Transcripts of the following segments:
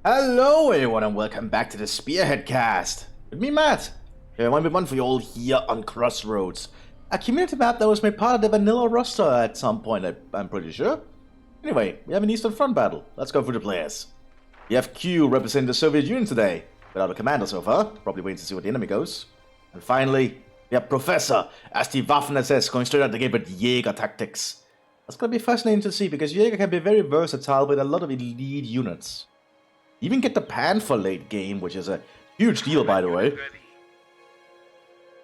Hello everyone and welcome back to the Spearhead cast. With me, Matt. Here, one by one for you all here on Crossroads. A community map that was made part of the vanilla roster at some point, I'm pretty sure. Anyway, we have an Eastern Front battle. Let's go through the players. We have Q representing the Soviet Union today, without a commander so far. Probably waiting to see where the enemy goes. And finally, we have Professor as the Waffen-SS going straight out the gate with Jäger tactics. That's going to be fascinating to see because Jäger can be very versatile with a lot of elite units. Even get the Panther late game, which is a huge deal, by the way.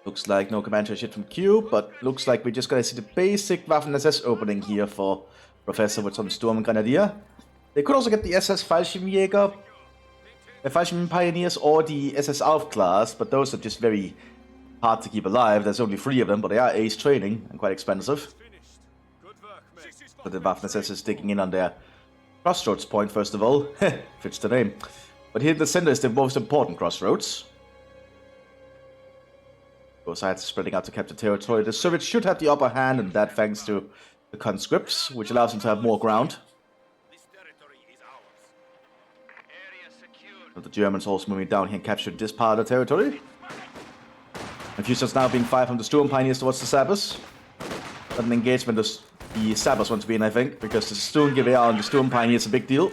Looks like no commander shit from Q, but looks like we're just gonna see the basic Waffen-SS opening here for Professor with some Sturm Grenadier. They could also get the SS Fallschirmjäger, the Fallschirm Pioneers, or the SS Alf class, but those are just very hard to keep alive. There's only 3 of them, but they are ace training and quite expensive. So the Waffen-SS is digging in on their Crossroads point, first of all. Fits the name. But here in the center is the most important crossroads. Both sides are spreading out to capture territory. The Soviets should have the upper hand, and that thanks to the conscripts, which allows them to have more ground. But the Germans also moving down here and capturing this part of the territory. And Fusers now being fired from the Sturm Pioneers towards the Sabres. But an engagement the Sabres want to be in, I think, because the Sturmgewehr on the Sturm Pioneer is a big deal.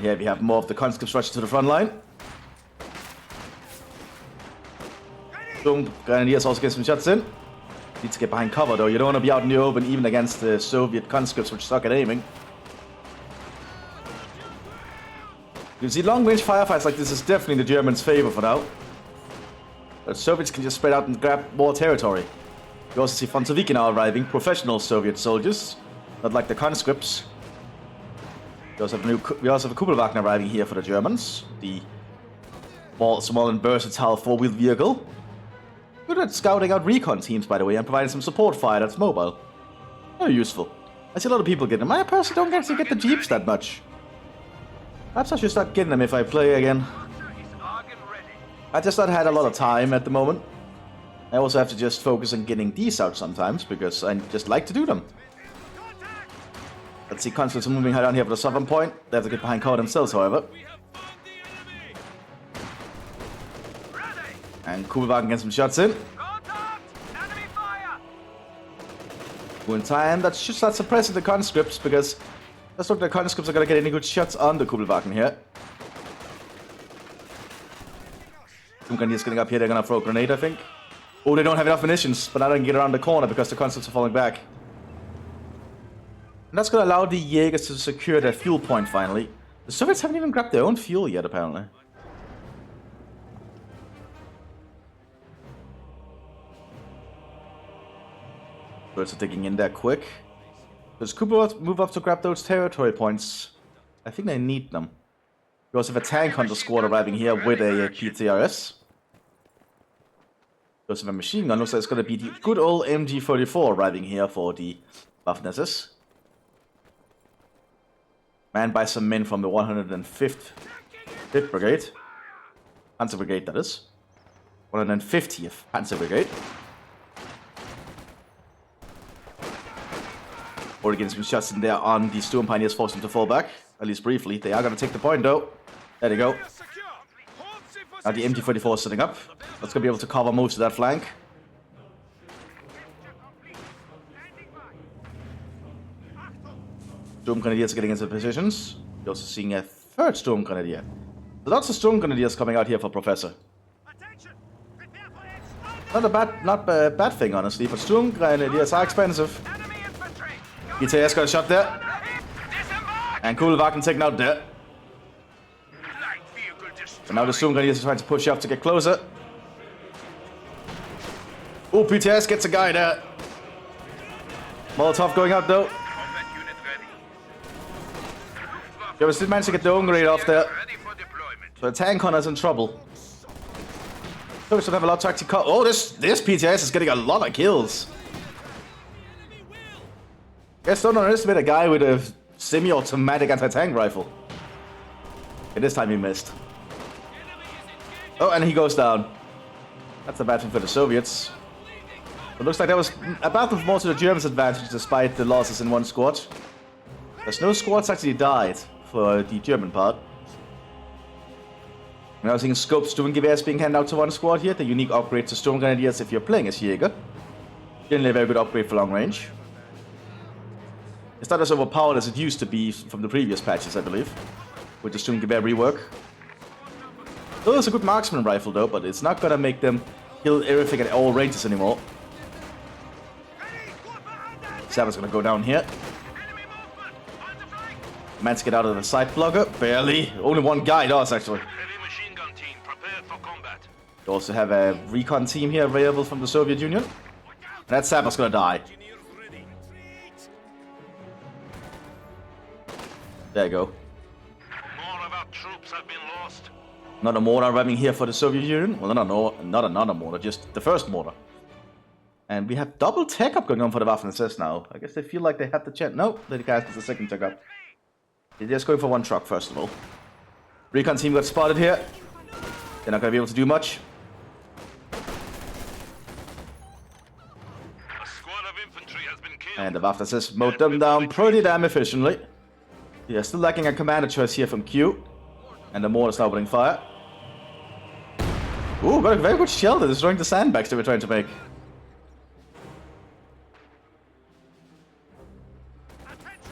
Here we have more of the conscripts rushing to the front line. Sturm Grenadiers also get some shots in. Need to get behind cover though, you don't want to be out in the open even against the Soviet conscripts which suck at aiming. You see, long-range firefights like this is definitely in the Germans' favor for now. The Soviets can just spread out and grab more territory. We also see Fonsoviki now arriving, professional Soviet soldiers, not like the conscripts. We also have a Kugelwagen arriving here for the Germans, the small and versatile 4-wheeled vehicle. Good at scouting out recon teams, by the way, and providing some support fire that's mobile. Very useful. I see a lot of people get them. I personally don't get to get the jeeps that much. Perhaps I should start getting them if I play again. I just not had a lot of time at the moment. I also have to just focus on getting these out sometimes, because I just like to do them. Let's see, conscripts are moving down here for the southern point. They have to get behind cover themselves, however. And Kugelwagen gets some shots in. In time, that should start suppressing the conscripts, because let's look, the conscripts are going to get any good shots on the Kugelwagen here. Grenadiers getting up here, they're going to throw a grenade, I think. Oh, they don't have enough munitions, but now they can get around the corner because the conscripts are falling back. And that's going to allow the Jaegers to secure their fuel point finally. The Soviets haven't even grabbed their own fuel yet, apparently. Birds are digging in there quick. Does Kuba move up to grab those territory points? I think they need them. We also have a tank hunter squad arriving here with a PTRS. We also have a machine gun. Looks like it's going to be the good old MG-34 arriving here for the Waffen-SS. Manned by some men from the 105th Brigade. Panzer Brigade, that is. 150th Panzer Brigade. Already getting some shots in there on the Sturm Pioneers, forcing them to fall back. At least briefly. They are going to take the point though. There they go. Now the MG-44 is sitting up. That's going to be able to cover most of that flank. Sturm Grenadiers are getting into positions. You're also seeing a third Sturm Grenadier. So lots of Sturm Grenadiers coming out here for Professor. Not a bad thing, honestly, but Sturm Grenadiers are expensive. GTS got a shot there. And Kugelwagen taken out there. So now the Sturm Grenadiers are trying to push up to get closer. Oh, PTS gets a guy there. Molotov going out though. Germans did manage to get the own grenade off there. So the tank hunter's in trouble. So we still have a lot to actually cut. Oh, this PTS is getting a lot of kills. Guess don't underestimate a guy with a semi-automatic anti-tank rifle. Okay, this time he missed. Oh, and he goes down. That's a bad thing for the Soviets. It looks like that was a battle more to the Germans' advantage despite the losses in one squad. There's no squads actually died for the German part. And I was seeing scope Sturmgewehrs being handed out to one squad here. The unique upgrade to Storm Grenadiers if you're playing as Jäger. Generally a very good upgrade for long range. It's not as overpowered as it used to be from the previous patches, I believe. With the Sturmgewehr rework. Still is a good marksman rifle though, but it's not gonna make them kill everything at all ranges anymore. Sabba's gonna go down here. Man's get out of the side blocker. Barely. Only one guy does actually. We also have a recon team here available from the Soviet Union. That Sabba's gonna die. There you go. More of our troops have been lost. Not a mortar arriving here for the Soviet Union. Well, not another mortar, just the first mortar. And we have double tech up going on for the Waffen-SS now. I guess they feel like they have the chance. No, the guys get the second tech up. They're just going for one truck first of all. Recon team got spotted here. They're not going to be able to do much. A squad of infantry has been killed. And the Waffen-SS mowed them down pretty damn efficiently. Yeah, still lacking a commander choice here from Q. And the mortar's now opening fire. Ooh, got a very good shelter destroying the sandbags they were trying to make.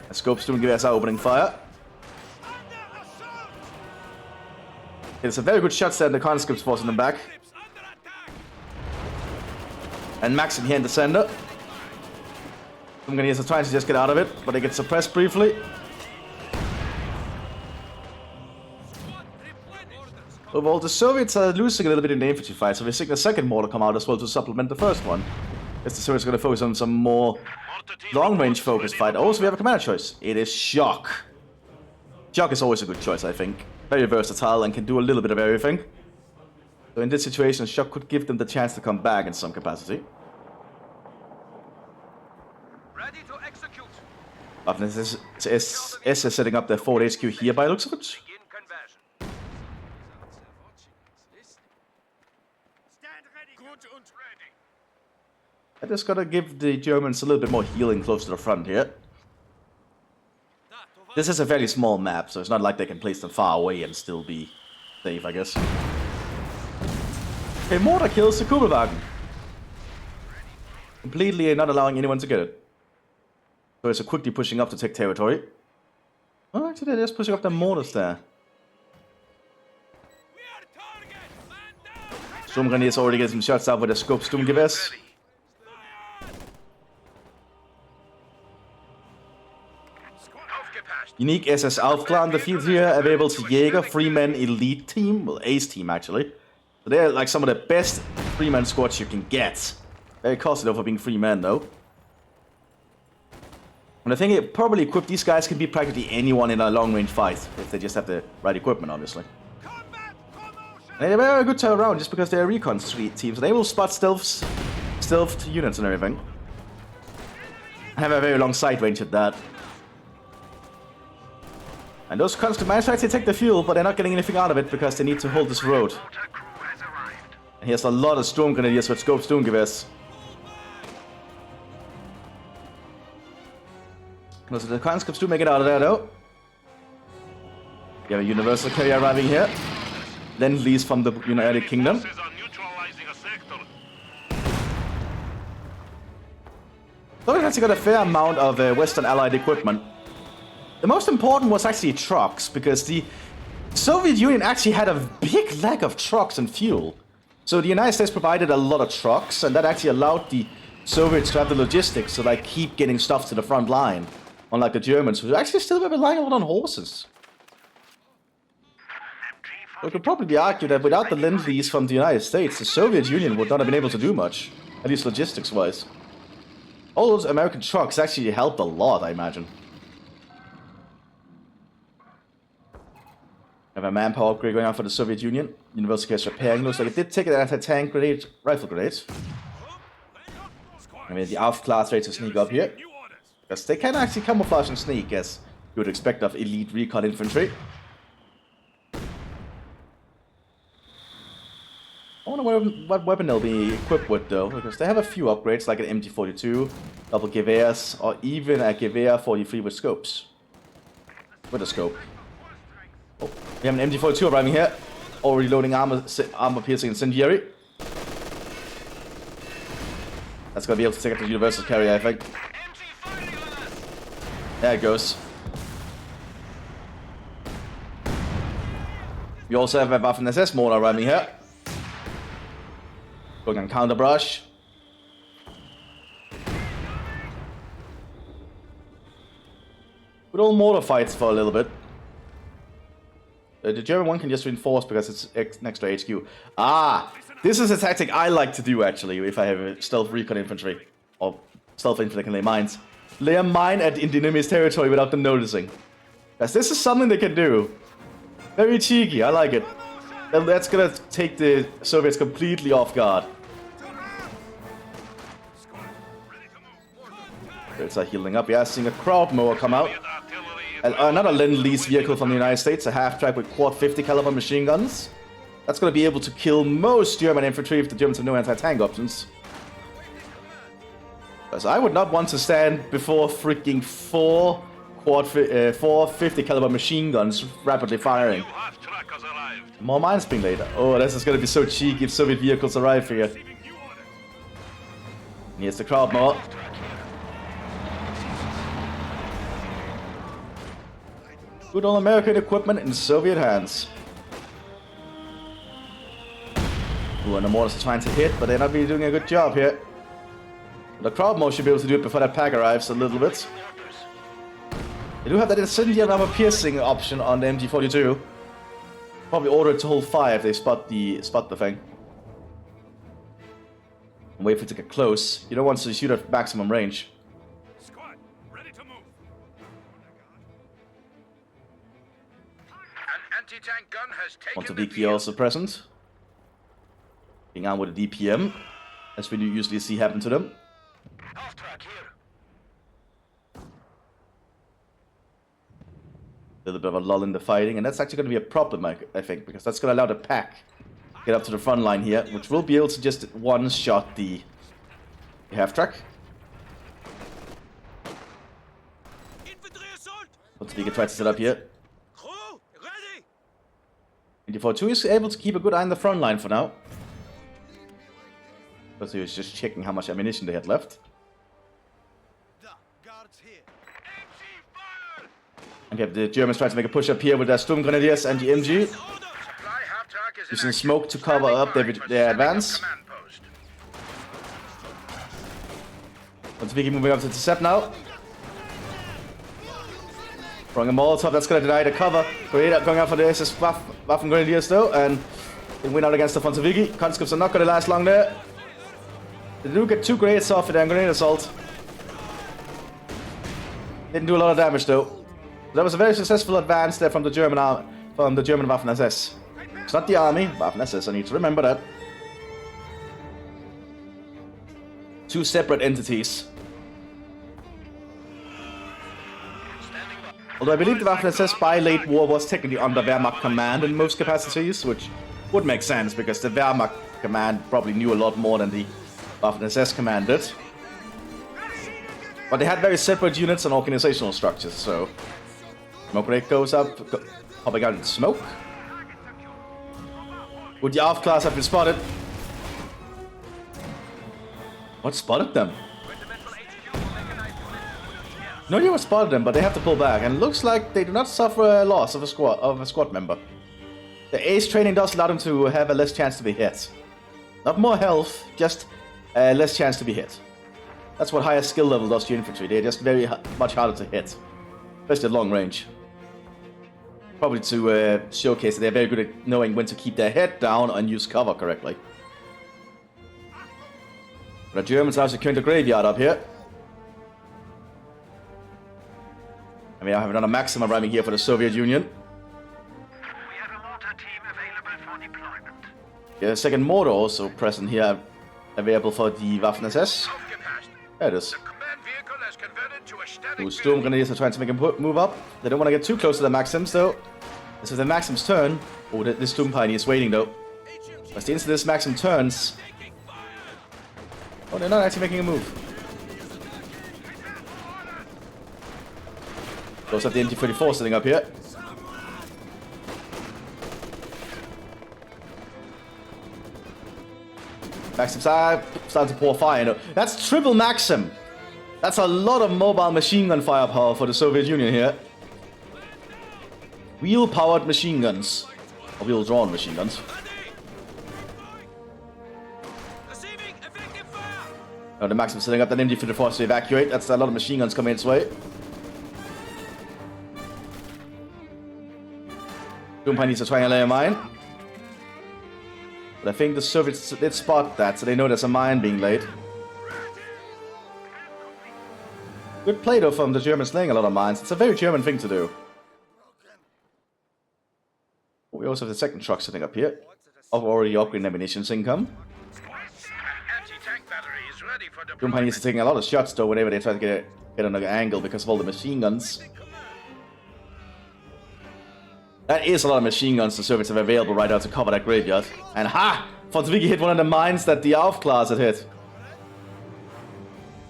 The scope Sturmgewehrs are opening fire. It's a very good shot set, and the conscripts forcing them back. And Maxim here in the center. Sturmgewehrs are trying to just get out of it, but they get suppressed briefly. Overall, the Soviets are losing a little bit in the infantry fight, so we're seeing the second mortar come out as well to supplement the first one. As the Soviets are going to focus on some more long-range focused fight. Also, we have a commander choice. It is Shock. Shock is always a good choice, I think. Very versatile and can do a little bit of everything. So in this situation, Shock could give them the chance to come back in some capacity. Ready to execute. Waffen-SS is setting up their forward HQ here by the looks of it. I just gotta give the Germans a little bit more healing close to the front here. This is a very small map, so it's not like they can place them far away and still be safe, I guess. Okay, mortar kills the Kugelwagen. Completely not allowing anyone to get it. So it's quickly pushing up to take territory. Oh, actually they're just pushing up the mortars there. Sturmgrenadiers already getting shots out with the scope Sturmgewehrs. Unique SS Aufklar on the field here, available to Jäger, Freeman Elite Team, well, Ace Team actually. So they're like some of the best Freeman squads you can get. Very costly though for being Freeman though. And I think it probably equipped, these guys can beat practically anyone in a long range fight, if they just have the right equipment obviously. And they're very good to around just because they're recon teams, they will spot stealth units and everything. Have a very long sight range at that. And those conscript manufacturers, they take the fuel, but they're not getting anything out of it because they need to hold this road. And here's a lot of Storm Grenadiers with scope Sturmgewehrs. So the conscripts do make it out of there though. We have a universal carrier arriving here. Lend-Lease from the United Kingdom. So we've actually got a fair amount of Western Allied equipment. The most important was actually trucks, because the Soviet Union actually had a big lack of trucks and fuel. So the United States provided a lot of trucks, and that actually allowed the Soviets to have the logistics to like keep getting stuff to the front line. Unlike the Germans, who actually still were relying a lot on horses. So it could probably be argued that without the Lend-Lease from the United States, the Soviet Union would not have been able to do much, at least logistics-wise. All those American trucks actually helped a lot, I imagine. We have a manpower upgrade going on for the Soviet Union. Universal Case repairing. Looks like it did take an anti-tank grenade, rifle grenade. I mean, the Aufklar ready to sneak up here. Because they can actually camouflage and sneak, as you would expect of elite recon infantry. I wonder what weapon they'll be equipped with though, because they have a few upgrades like an MG42, double Gewehrs, or even a Gewehr 43 with scopes. with a scope. Oh, we have an MG42 arriving here. Already loading armor piercing incendiary. That's gonna be able to take out the universal carrier, I think. There it goes. We also have a Waffen-SS mortar arriving here. Going on counter brush. Good old mortar fights for a little bit. The German one can just reinforce because it's next to HQ. Ah! This is a tactic I like to do, actually, if I have a stealth recon infantry. Or stealth infantry that can lay mines. Lay a mine in the enemy's territory without them noticing. Because this is something they can do. Very cheeky, I like it. And that's gonna take the Soviets completely off guard. It's healing up. Yeah, seeing a crowd mower come out. Another Lend-Lease vehicle from the United States, a half-track with quad 50 caliber machine guns. That's going to be able to kill most German infantry if the Germans have no anti-tank options. Because I would not want to stand before freaking four 50 caliber machine guns rapidly firing. More mines being laid. Oh, this is going to be so cheeky if Soviet vehicles arrive here. Here's the crowd mower. Good old American equipment in Soviet hands. Ooh, and the mortars are trying to hit, but they're not really doing a good job here. The crowd mower should be able to do it before that pack arrives a little bit. They do have that incendiary armor piercing option on the MG42. Probably order it to hold fire if they spot the thing. And wait for it to get close. You don't want to shoot at maximum range. Anti-tank gun has taken Mthis also present. Being armed with a DPM, as we usually see happen to them. A little bit of a lull in the fighting, and that's actually going to be a problem, I think, because that's going to allow the pack to get up to the front line here, which will be able to just one-shot the half-track. Mthis tries to set up here. MG42 is able to keep a good eye on the front line for now. Because he was just checking how much ammunition they had left. And we have the Germans trying to make a push up here with their Sturmgrenadiers and the MG. Using smoke to cover up their advance. Mthis moving up to intercept now. Throwing a Molotov, that's going to deny the cover. Going out for the SS Waffen-Grenadiers though, and they win out against the Mthis. Conscripts are not going to last long there. They do get 2 grenades off with their grenade assault. Didn't do a lot of damage though. That was a very successful advance there from the German Waffen-SS. It's not the army, Waffen-SS, I need to remember that. 2 separate entities. Although I believe the Waffen-SS by late war was technically under Wehrmacht command in most capacities, which would make sense because the Wehrmacht command probably knew a lot more than the Waffen-SS command did. But they had very separate units and organizational structures, so... Smoke rate goes up, popping out in smoke. Would the AF class have been spotted? What spotted them? No, you spotted them, but they have to pull back, and it looks like they do not suffer a loss of a squad member. The ace training does allow them to have a less chance to be hit. Not more health, just less chance to be hit. That's what higher skill level does to infantry. They're just very much harder to hit, especially at long range. Probably to showcase that they're very good at knowing when to keep their head down and use cover correctly. But the Germans are securing the graveyard up here. I mean, I have another Maxim arriving here for the Soviet Union. We have a mortar team available for deployment. Yeah, a second mortar also present here, available for the Waffen-SS. There it is. The command vehicle has converted to a static. Sturmgrenadiers are trying to make a move up. They don't want to get too close to the Maxims though. This is the Maxim's turn. Oh, the Sturmpioneer is waiting though. As the instant this Maxim turns... Oh, they're not actually making a move. Those have the MT-34 sitting up here. Maxim starting to pour fire. That's triple Maxim. That's a lot of mobile machine gun firepower for the Soviet Union here. Wheel-powered machine guns. Or wheel-drawn machine guns. Oh, the Maxim setting up that MT-34 to evacuate. That's a lot of machine guns coming its way. Doompai needs a triangular mine. But I think the Soviets did spot that, so they know there's a mine being laid. Good play though from the Germans laying a lot of mines. It's a very German thing to do. We also have the second truck sitting up here. Of already upgrading ammunitions income. Doompai needs to take a lot of shots though whenever they try to get on an angle because of all the machine guns. That is a lot of machine guns the Soviets have available right now to cover that graveyard. And ha! Fontoviki hit one of the mines that the Alf class had hit.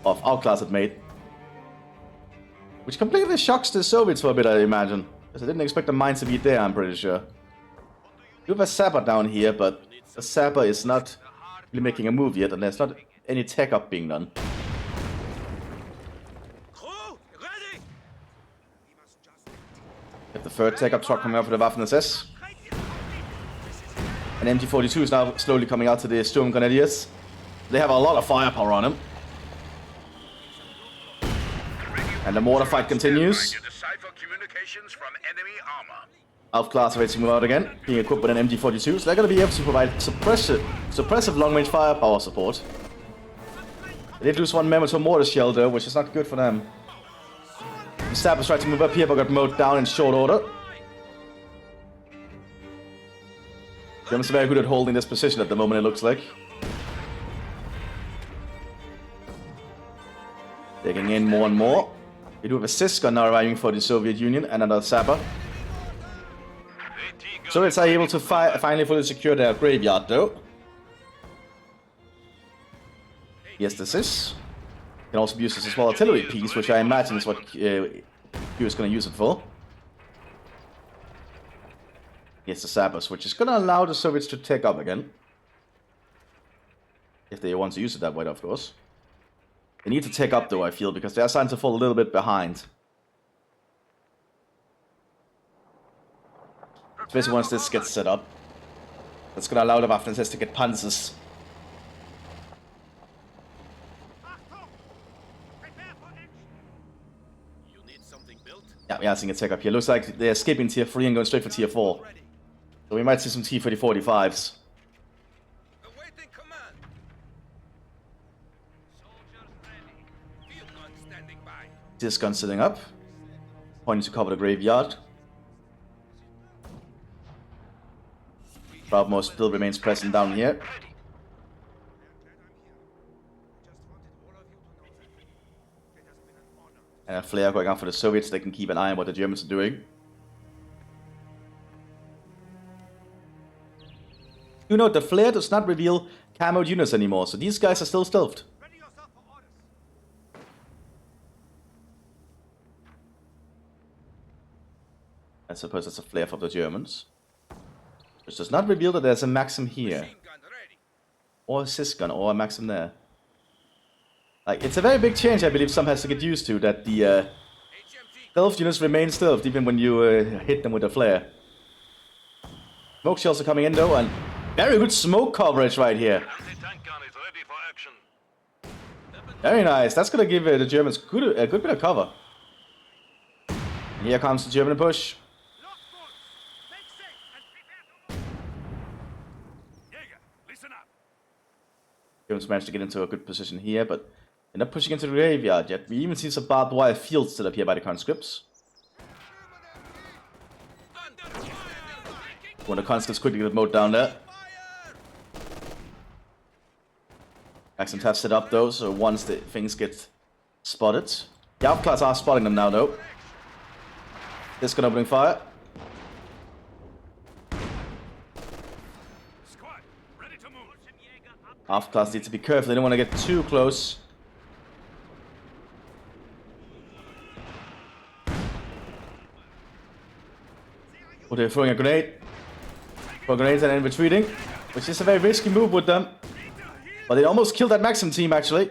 Or Alf class had made. Which completely shocks the Soviets for a bit, I imagine. Because I didn't expect the mines to be there, I'm pretty sure. You have a sapper down here, but the sapper is not really making a move yet, and there's not any tech up being done. The third tech up truck coming out for the Waffen-SS. And MT-42 is now slowly coming out to the Sturm Grenadiers. They have a lot of firepower on them. And the mortar fight continues. Alf class ready to move out again, being equipped with an MT-42, so they're going to be able to provide suppressive long-range firepower support. They did lose one member to a mortar shell though, which is not good for them. The Sappers tried to move up here, but got mowed down in short order. Germans are very good at holding this position at the moment, it looks like. Digging in more and more. We do have a Sisgun now arriving for the Soviet Union, and another Sapper. Soviets are able to finally fully secure their graveyard, though. Yes, this is. Can also be used as a small artillery piece, which I imagine is what Q is going to use it for. Yes, the Sappers, which is going to allow the Soviets to take up again. If they want to use it that way, of course. They need to take up, though, I feel, because they're starting to fall a little bit behind. Especially once this gets set up. That's going to allow the Waffen-SS to get panzers. Yeah, we are seeing a take up here. Looks like they're skipping tier 3 and going straight for tier 4. So we might see some T-30-45s. This gun sitting up. Pointing to cover the graveyard. Proudmost still remains present down here. And a flare going out for the Soviets, they can keep an eye on what the Germans are doing. You note, the flare does not reveal camoed units anymore, so these guys are still stealthed. I suppose that's a flare for the Germans. Which does not reveal that there's a Maxim here. Or a Sisgun, or a Maxim there. Like, it's a very big change, I believe some has to get used to, that the stealth units remain stealthed even when you hit them with a flare. Smoke shells are coming in though, and very good smoke coverage right here. Very nice, that's gonna give the Germans a good bit of cover. And here comes the German push. Germans managed to get into a good position here, but they're not pushing into the graveyard yet. We even see some barbed wire fields still up here by the conscripts. When the conscripts quickly get mowed down there. Maxims have set up though, so once the things get spotted. The Alpha class are spotting them now though. This gun opening fire. Alpha class needs to be careful, they don't want to get too close. Oh, they're throwing a grenade. Throwing grenades and then retreating, which is a very risky move with them. But they almost killed that Maxim team, actually.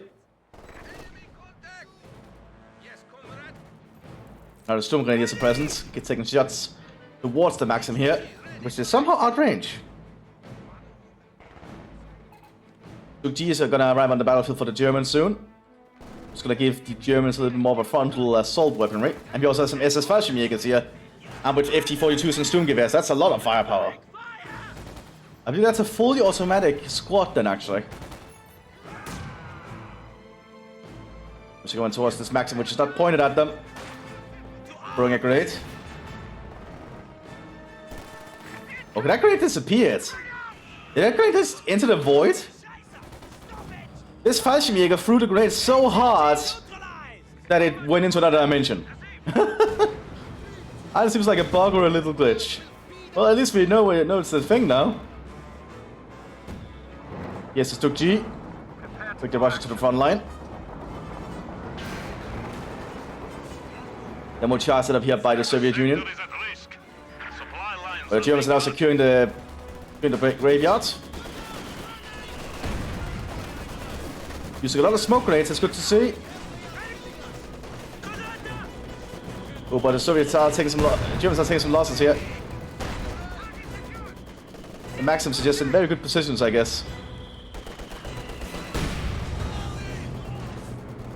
Now the Storm Grenadiers are present. Get taking shots towards the Maxim here, which is somehow outrange. Two Gs are gonna arrive on the battlefield for the Germans soon. It's gonna give the Germans a little bit more of a frontal assault weaponry. And we also have some SS Fallschirmjägers here. And with FT-42s and Sturmgewehrs, that's a lot of firepower. I believe that's a fully automatic squad then, actually. So going towards this Maxim, which is not pointed at them. Throwing a grenade. Okay, that grenade disappeared. Did that grenade just enter the void? This Fallschirmjäger threw the grenade so hard that it went into another dimension. That seems like a bug or a little glitch. Well, at least we know it's the thing now. Yes, it's took G. Quickly rush to the front line. Then we'll charge it up here by the Soviet Union. The Germans are now securing the graveyard. Using a lot of smoke grenades, it's good to see. Oh, but the Soviets are taking Germans are taking some losses here. The Maxims are just in very good positions, I guess.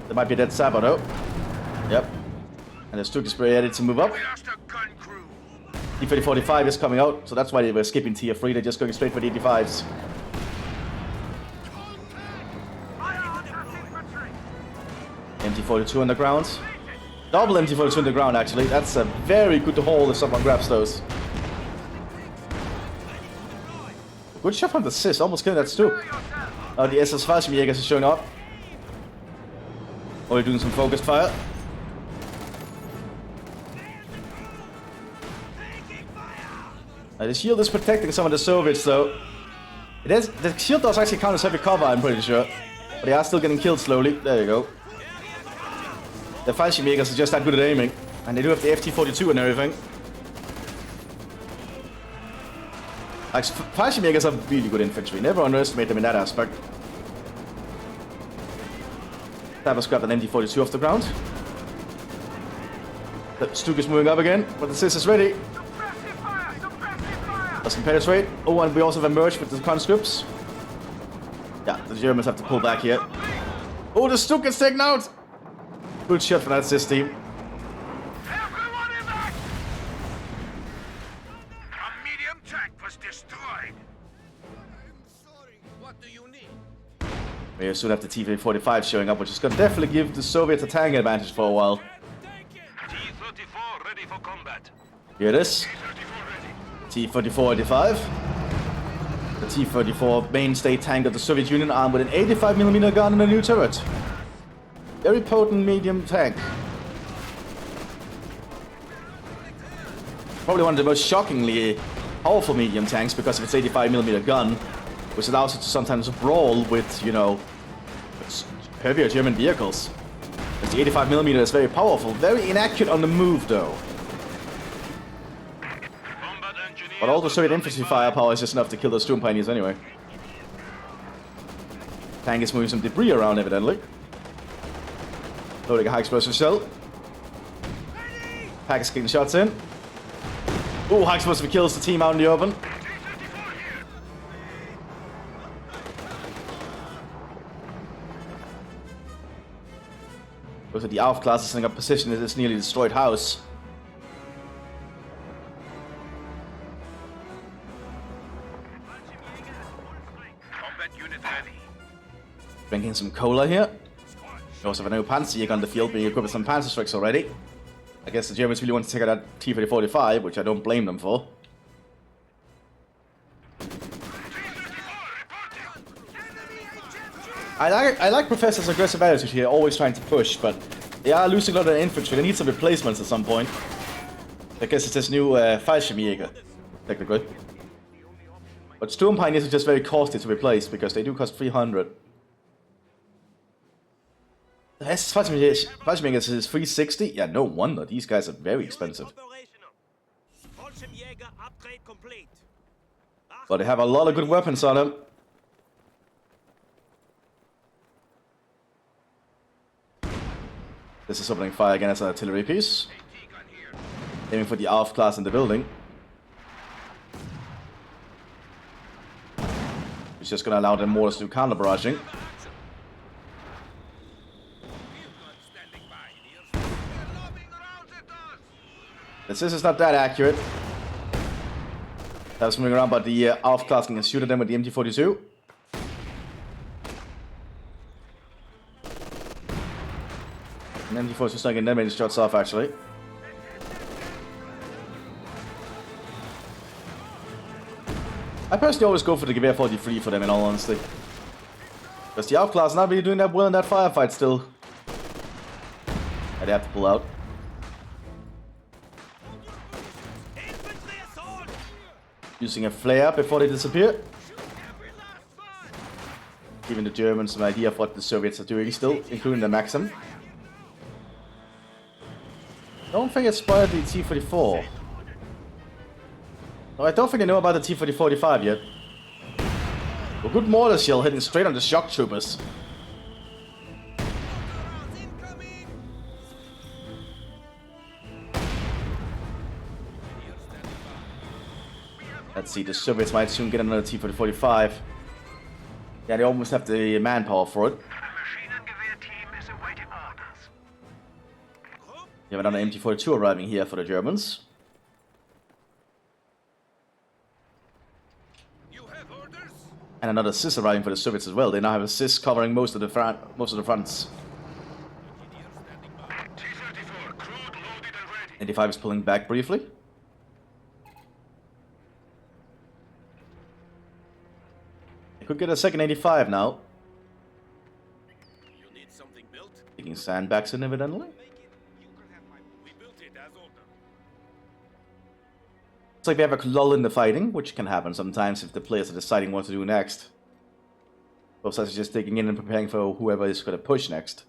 There might be a dead Sabot though. Yep. And the Stuk is ready to move up. T-3045 is coming out, so that's why they were skipping tier 3, they're just going straight for the 85s. MT-42 on the ground. Double MT-42 on the ground, actually. That's a very good haul if someone grabs those. Good shot from the Mthis, almost killing that Stuk. The SS Fallschirmjägers is showing up. Only doing some focused fire. The shield is protecting some of the Soviets, though. The shield does actually count as heavy cover, I'm pretty sure. But they are still getting killed slowly. There you go. The Fallschirmjägers are just that good at aiming. And they do have the FT-42 and everything. Like, Fallschirmjägers are really good infantry. Never underestimate them in that aspect. Tabas grabbed an MT-42 off the ground. The Stuk is moving up again, but the Mthis is ready. Doesn't penetrate. Oh, and we also have emerged with the conscripts. Yeah, the Germans have to pull back here. Oh, the Stuk gets taken out! Good shot for that Mthis team. Everyone in back! A medium tank was destroyed. I'm sorry. What do you need? We soon have the T-45 showing up, which is going to definitely give the Soviets a tank advantage for a while. T-34 ready for combat. Here it is. T-34-85. The T-34 mainstay tank of the Soviet Union, armed with an 85mm gun and a new turret. Very potent medium tank. Probably one of the most shockingly powerful medium tanks because of its 85mm gun, which allows it to sometimes brawl with, you know, heavier German vehicles. But the 85mm is very powerful, very inaccurate on the move though. But all the Soviet infantry firepower is just enough to kill those Sturm Pioneers anyway. Tank is moving some debris around evidently. Loading a high explosive shell. Pack is getting shots in. Ooh, high explosive kills the team out in the open. Looks like the Alf class is setting up position in this nearly destroyed house. Bringing some cola here. We also have a new Panzerjäger on the field being equipped with some Panzerstrikes already. I guess the Germans really want to take out that T-3045, which I don't blame them for. I like Professor's aggressive attitude here, always trying to push, but they are losing a lot of infantry. They need some replacements at some point. I guess it's this new Fallschirmjäger, technically. But Sturm Pioneers are just very costly to replace because they do cost 300. The SS Fallschirmjäger is 360? Yeah, no wonder. These guys are very expensive. SEGA upgrade complete. But they have a lot of good weapons on them. This is opening fire again as an artillery piece. Aiming for the ARF class in the building. He's just gonna allow the mortars to do counter barraging. This is not that accurate. That was moving around, but the ARF class can shoot at them with the MT-42. And MT-42 is not getting that many shots off, actually. I personally always go for the Gewehr 43 for them, in all honesty. Because the ARF class not really doing that well in that firefight still. I'd have to pull out. Using a flare before they disappear. Giving the Germans some idea of what the Soviets are doing still, including the Maxim. Don't think it's spotted the T-44. No, I don't think I know about the T-40-45 yet. A good mortar shell hitting straight on the shock troopers. Let's see, the Soviets might soon get another T-40-45. Yeah, they almost have the manpower for it. You have another MT-42 arriving here for the Germans. And another SIS arriving for the Soviets as well. They now have a SIS covering most of the fronts. 85 is pulling back briefly. They could get a second 85 now. Taking sandbags in evidently. It's like they have a lull in the fighting, which can happen sometimes if the players are deciding what to do next. Both sides are just taking in and preparing for whoever is going to push next.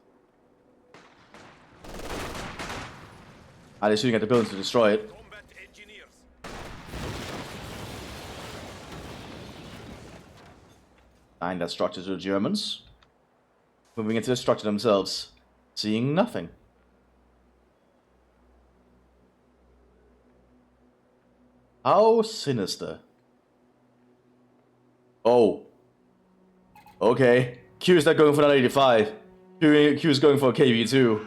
They're shooting at the buildings to destroy it. Find that structure to the Germans. Moving into the structure themselves. Seeing nothing. How sinister. Oh. Okay. Q is not going for an 85. Q is going for a KV2.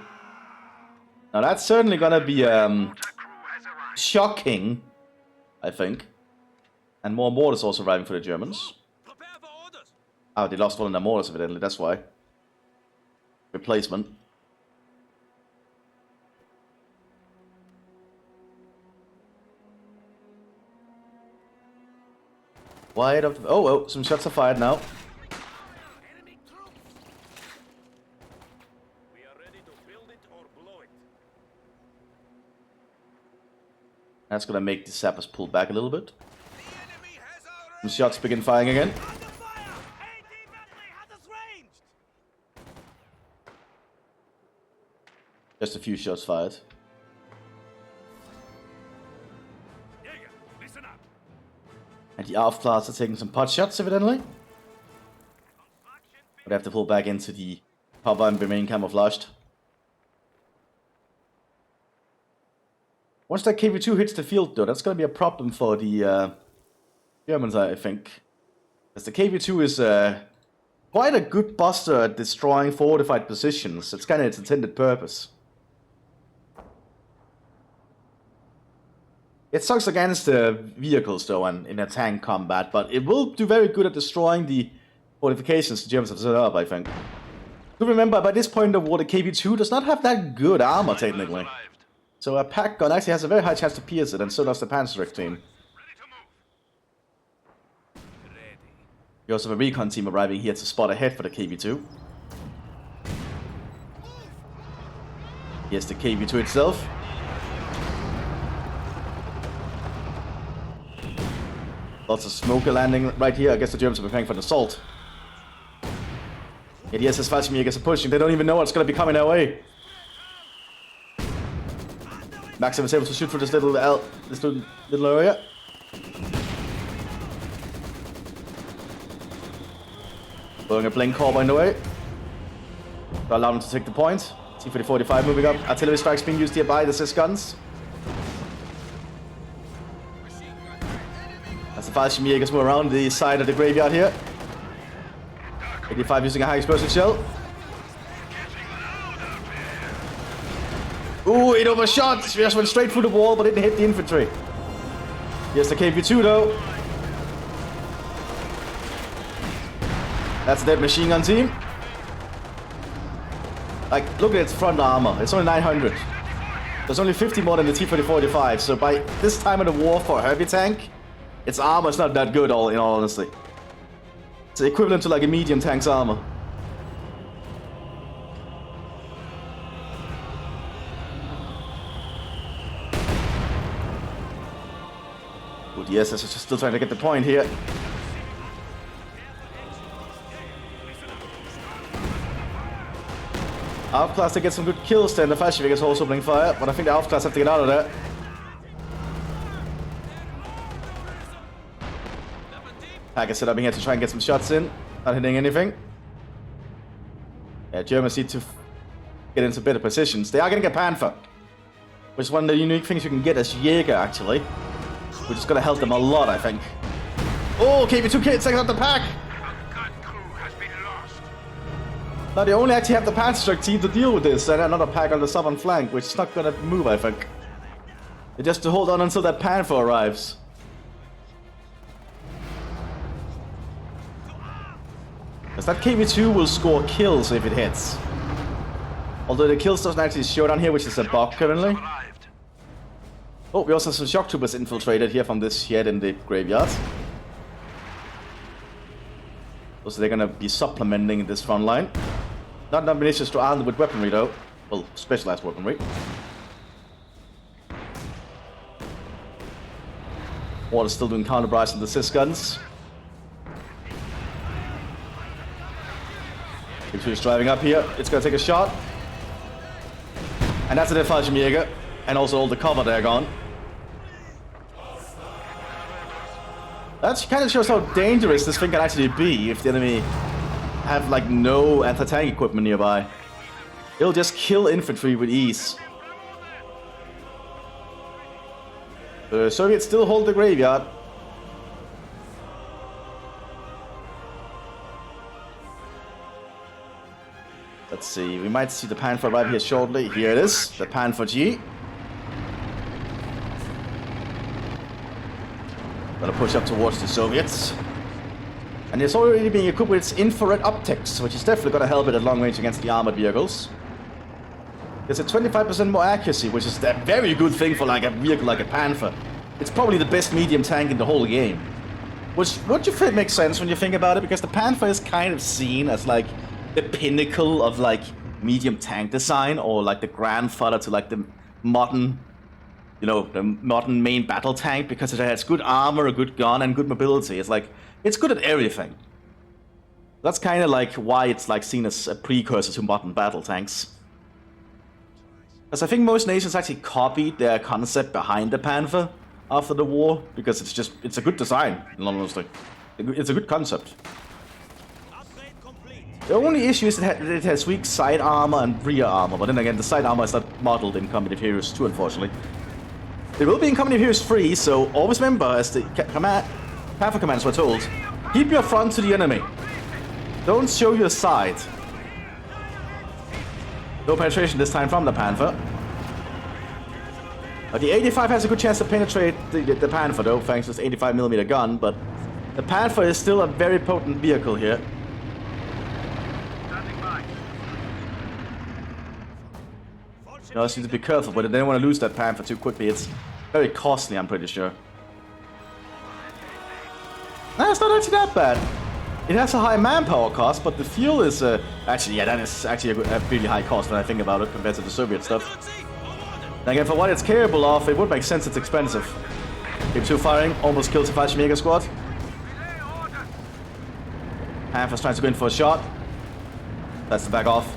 Now that's certainly gonna be shocking, I think. And more mortars also arriving for the Germans. Oh, they lost one of their mortars evidently, that's why. Replacement. Wide of the... Oh, some shots are fired now. That's gonna make the sappers pull back a little bit. Some shots begin firing again. Just a few shots fired. And the ARF class are taking some pot shots, evidently. But they have to pull back into the cover and remain camouflaged. Once that KV2 hits the field, though, that's going to be a problem for the Germans, I think. Because the KV2 is quite a good buster at destroying fortified positions. It's kind of its intended purpose. It sucks against the vehicles, though, and in a tank combat, but it will do very good at destroying the fortifications the Germans have set up, I think. Do remember, by this point in the war, the KV2 does not have that good armor, technically. So a pack gun actually has a very high chance to pierce it, and so does the Panzerich team. You also have a recon team arriving here to spot ahead for the KV2. Here's the KV2 itself. Lots of smoker landing right here. I guess the Germans are preparing for an assault. Yeah, the SS Fallschirmjägers are pushing. They don't even know what's going to be coming their way. Maxim is able to shoot through this little area. Throwing a blink core in the way. To allow them to take the point. T-45 moving up. Artillery strikes being used here by the Sys guns. As the Fallschirmjägers move around the side of the graveyard here. 85 using a high explosive shell. Ooh, it overshot! Just went straight through the wall, but didn't hit the infantry. Here's the KV-2 though. That's a dead machine gun team. Like, look at its front armor. It's only 900. There's only 50 more than the T-45, so by this time of the war for a heavy tank, its armor is not that good, in all honesty. It's equivalent to like a medium tank's armor. Good, yes, it's just still trying to get the point here. Outclass to get some good kills there, and the Fallschirmjäger is also opening fire, but I think the Outclass have to get out of there. Pack is set up here to try and get some shots in, not hitting anything. Yeah, Germans need to get into better positions. They are going to get Panther, which is one of the unique things you can get as Jäger, actually. Which is going to help them a lot, I think. Oh, KV-2 takes out the pack! Now they only actually have the Panther Strike team to deal with this, and another pack on the southern flank, which is not gonna move, I think. They just to hold on until that Panther arrives. Because that KV-2 will score kills if it hits. Although the kills doesn't actually show down here, which is a bug currently. Oh, we also have some shock troopers infiltrated here from this shed in the graveyard. So they're gonna be supplementing this front line. Not ambitious to arm with weaponry though. Well, specialized weaponry. Water's still doing counter-barrage on the Sys guns. It's driving up here. It's gonna take a shot. And that's a dead Fallschirmjäger. And also all the cover there gone. That kind of shows how dangerous this thing can actually be if the enemy have like no anti-tank equipment nearby. It'll just kill infantry with ease. The Soviets still hold the graveyard. Let's see, we might see the Panther arrive here shortly. Here it is, the Panther G. Gonna push up towards the Soviets. And it's already being equipped with its infrared optics, which is definitely gonna help it at long range against the armored vehicles. There's a 25% more accuracy, which is a very good thing for like a vehicle like a Panther. It's probably the best medium tank in the whole game. Which, what you think makes sense when you think about it, because the Panther is kind of seen as like the pinnacle of like medium tank design, or like the grandfather to like the modern, you know, the modern main battle tank, because it has good armor, a good gun, and good mobility. It's like, it's good at everything. That's kind of like why it's like seen as a precursor to modern battle tanks. Because I think most nations actually copied their concept behind the Panther after the war, because it's a good design, honestly. It's a good concept. The only issue is that it has weak side armor and rear armor, but then again, the side armor is not modeled in Company of Heroes 2, unfortunately. It will be in Company of Heroes 3, so always remember, as the Panther commands were told, keep your front to the enemy. Don't show your side. No penetration this time from the Panther. The 85 has a good chance to penetrate the Panther though, thanks to this 85mm gun, but the Panther is still a very potent vehicle here. You know, so need to be careful, but they don't want to lose that Panther too quickly. It's very costly, I'm pretty sure. Nah, it's not actually that bad. It has a high manpower cost, but the fuel is actually, yeah, that is actually a really high cost when I think about it compared to the Soviet stuff. And again, for what it's capable of, it would make sense it's expensive. KV-2 firing, almost kills the Fallschirmjäger squad. Panther's trying to go in for a shot. That's the back off.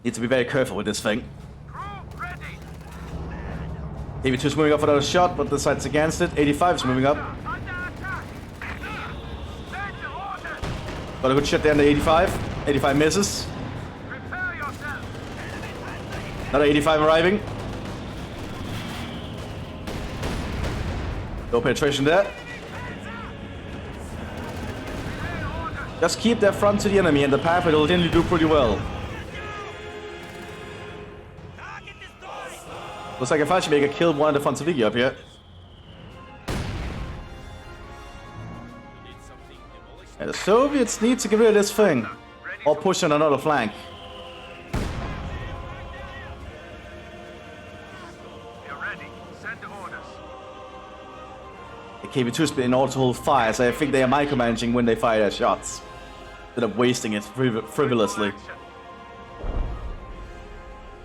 Need to be very careful with this thing. Crew ready. KV2's moving up for another shot, but decides against it. 85's moving up. Under attack. Send orders. Got a good shot there on the 85. 85 misses. Prepare yourself. Another 85 arriving. No penetration there. Just keep that front to the enemy and the Panther will generally do pretty well. Looks like a Fallschirmjäger killed one of the Fonzavigi up here. And the Soviets need to get rid of this thing. Or push on another flank. You're ready. Send orders. The KV2's been in order to hold fire, so I think they are micromanaging when they fire their shots. Instead of wasting it frivolously.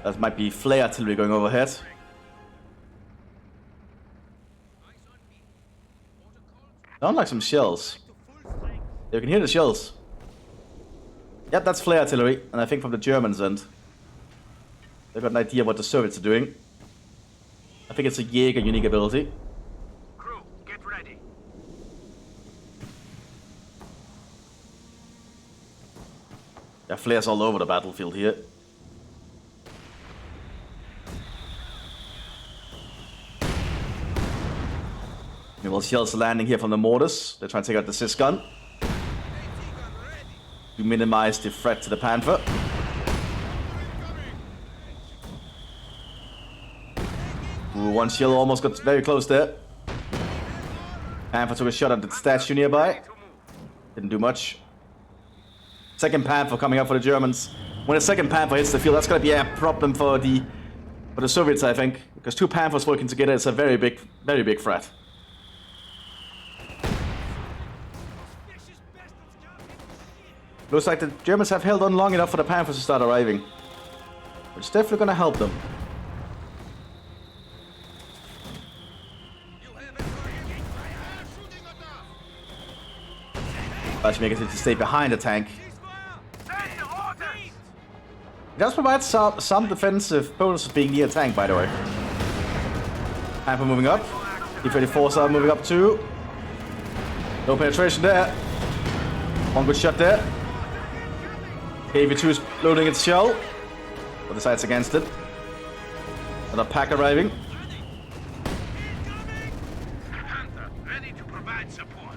That might be flare artillery going overhead. Sound like some shells. You can hear the shells. Yep, that's flare artillery, and I think from the Germans' end. They've got an idea what the Soviets are doing. I think it's a Jäger unique ability. Crew, get ready. There are flares all over the battlefield here. Well, shells are landing here from the mortars. They're trying to take out the Sis gun to minimize the threat to the Panther. Ooh, one shell almost got very close there. Panther took a shot at the statue nearby. Didn't do much. Second Panther coming up for the Germans. When the second Panther hits the field, that's gonna be a problem for the Soviets, I think, because two Panthers working together is a very big threat. Looks like the Germans have held on long enough for the Panthers to start arriving. It's definitely gonna help them. Fallschirmjäger need to stay behind the tank. Send orders. It does provide some defensive bonuses being near tank, by the way. Panther moving up. T-34s are moving up too. No penetration there. One good shot there. KV2 is loading its shell. But decides against it. Another pack arriving. Panther, ready to provide support.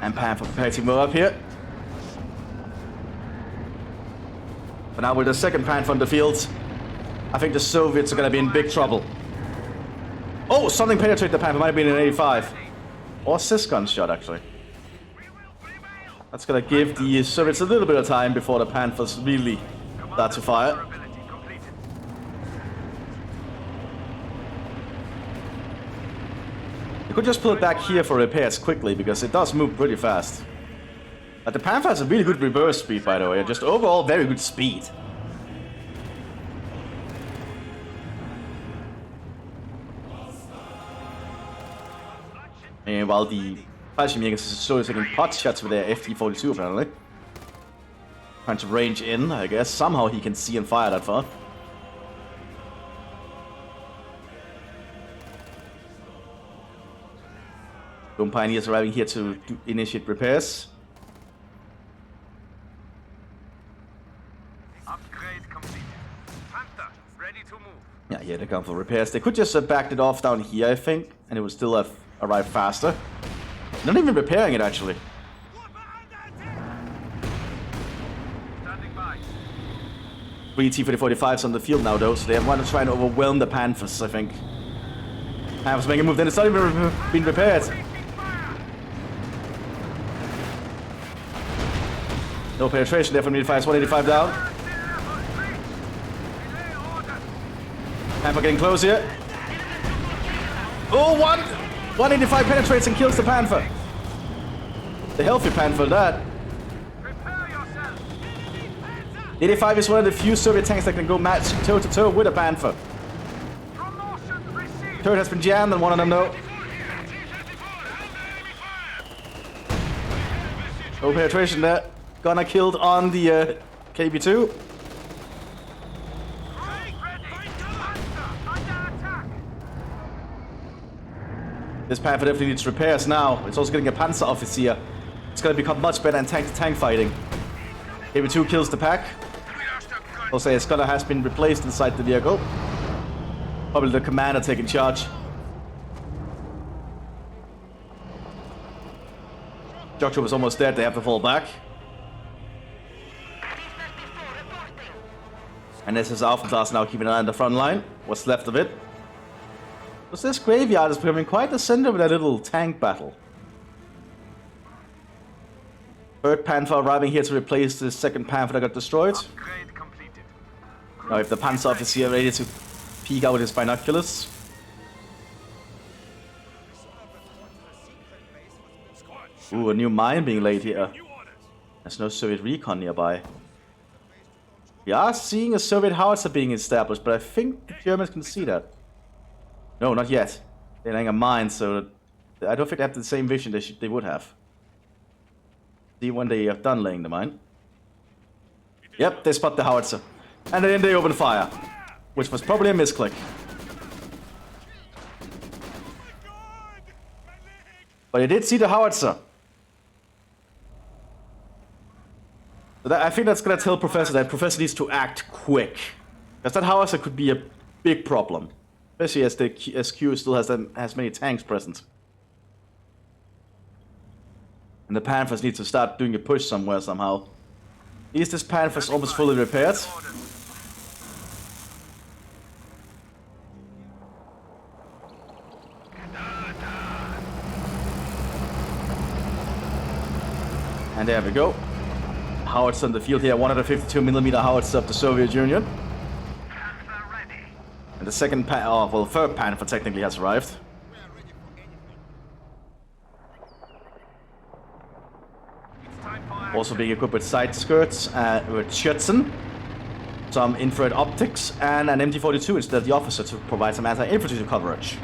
And Panther prepared to move up here. But now with the second Panther on the field, I think the Soviets are going to be in big trouble. Oh, something penetrated the Panther. Might have been an 85. Or Sis gun shot, actually. That's going to give the Soviets a little bit of time before the Panthers really start to fire. You could just pull it back here for repairs quickly, because it does move pretty fast. But the Panther has a really good reverse speed, by the way, and just overall very good speed. And while the Fallschirmjäger is slowly taking pot shots with their FT-42 apparently. Trying to range in, I guess. Somehow he can see and fire that far. Dome Pioneers arriving here to initiate repairs. Upgrade completed. Panther, ready to move. Yeah, here they come for repairs. They could just have backed it off down here, I think, and it would still have arrived faster. Not even repairing it, actually. Standing by. 3 T-45s on the field now, though, so they want to try and overwhelm the Panthers, I think. Panthers making a move, then it's not even been repaired. No penetration there from Mthis, 185 down. Panther getting close here. Oh, 185 penetrates and kills the Panther. The healthy Panther, that. Prepare yourself. 85 is one of the few Soviet tanks that can go match toe-to-toe with a Panther. Promotion received. Turret has been jammed on one of them, though. No penetration there. Gunner killed on the KV2. This Panther definitely needs repairs now. It's also getting a Panzer Officer. It's gonna become much better in tank-to-tank fighting. KV2 kills the pack. Also, a Scudder has been replaced inside the vehicle. Probably the commander taking charge. Joshua was almost dead, they have to fall back. And this is Alpha now keeping an eye on the front line. What's left of it. So this graveyard is becoming quite the center of that little tank battle. Third Panther arriving here to replace the second Panther that got destroyed. Now if the Panzer Officer ready to peek out with his binoculars. Ooh, a new mine being laid here. There's no Soviet recon nearby. We are seeing a Soviet howitzer being established, but I think the Germans can see that. No, not yet. They're laying a mine, so I don't think they have the same vision they would have. See when they have done laying the mine. Yep, they spot the howitzer. And then they open fire. Which was probably a misclick. But they did see the howitzer. So I think that's gonna tell Professor that Professor needs to act quick. Because that howitzer could be a big problem. Especially as the SQ still has many tanks present. And the Panthers need to start doing a push somewhere somehow. Is this Panther's almost fully repaired? And there we go. Howitzer in the field here, 152mm howitzer of the Soviet Union. And the second third Panther technically has arrived. Also being equipped with side skirts, with Schützen, some infrared optics, and an MT-42 instead of the officer to provide some anti-infantry coverage.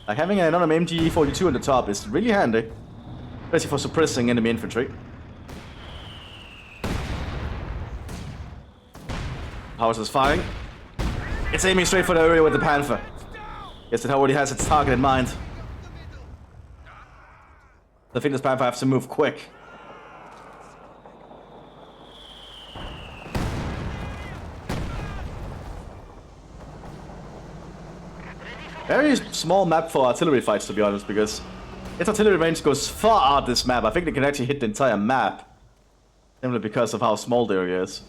Like having another MT-42 on the top is really handy, especially for suppressing enemy infantry. Howitzer's firing. It's aiming straight for the area with the Panther. Guess it already has its target in mind. I think this Panther has to move quick. Very small map for artillery fights, to be honest, because its artillery range goes far out this map. I think they can actually hit the entire map, simply because of how small the area is.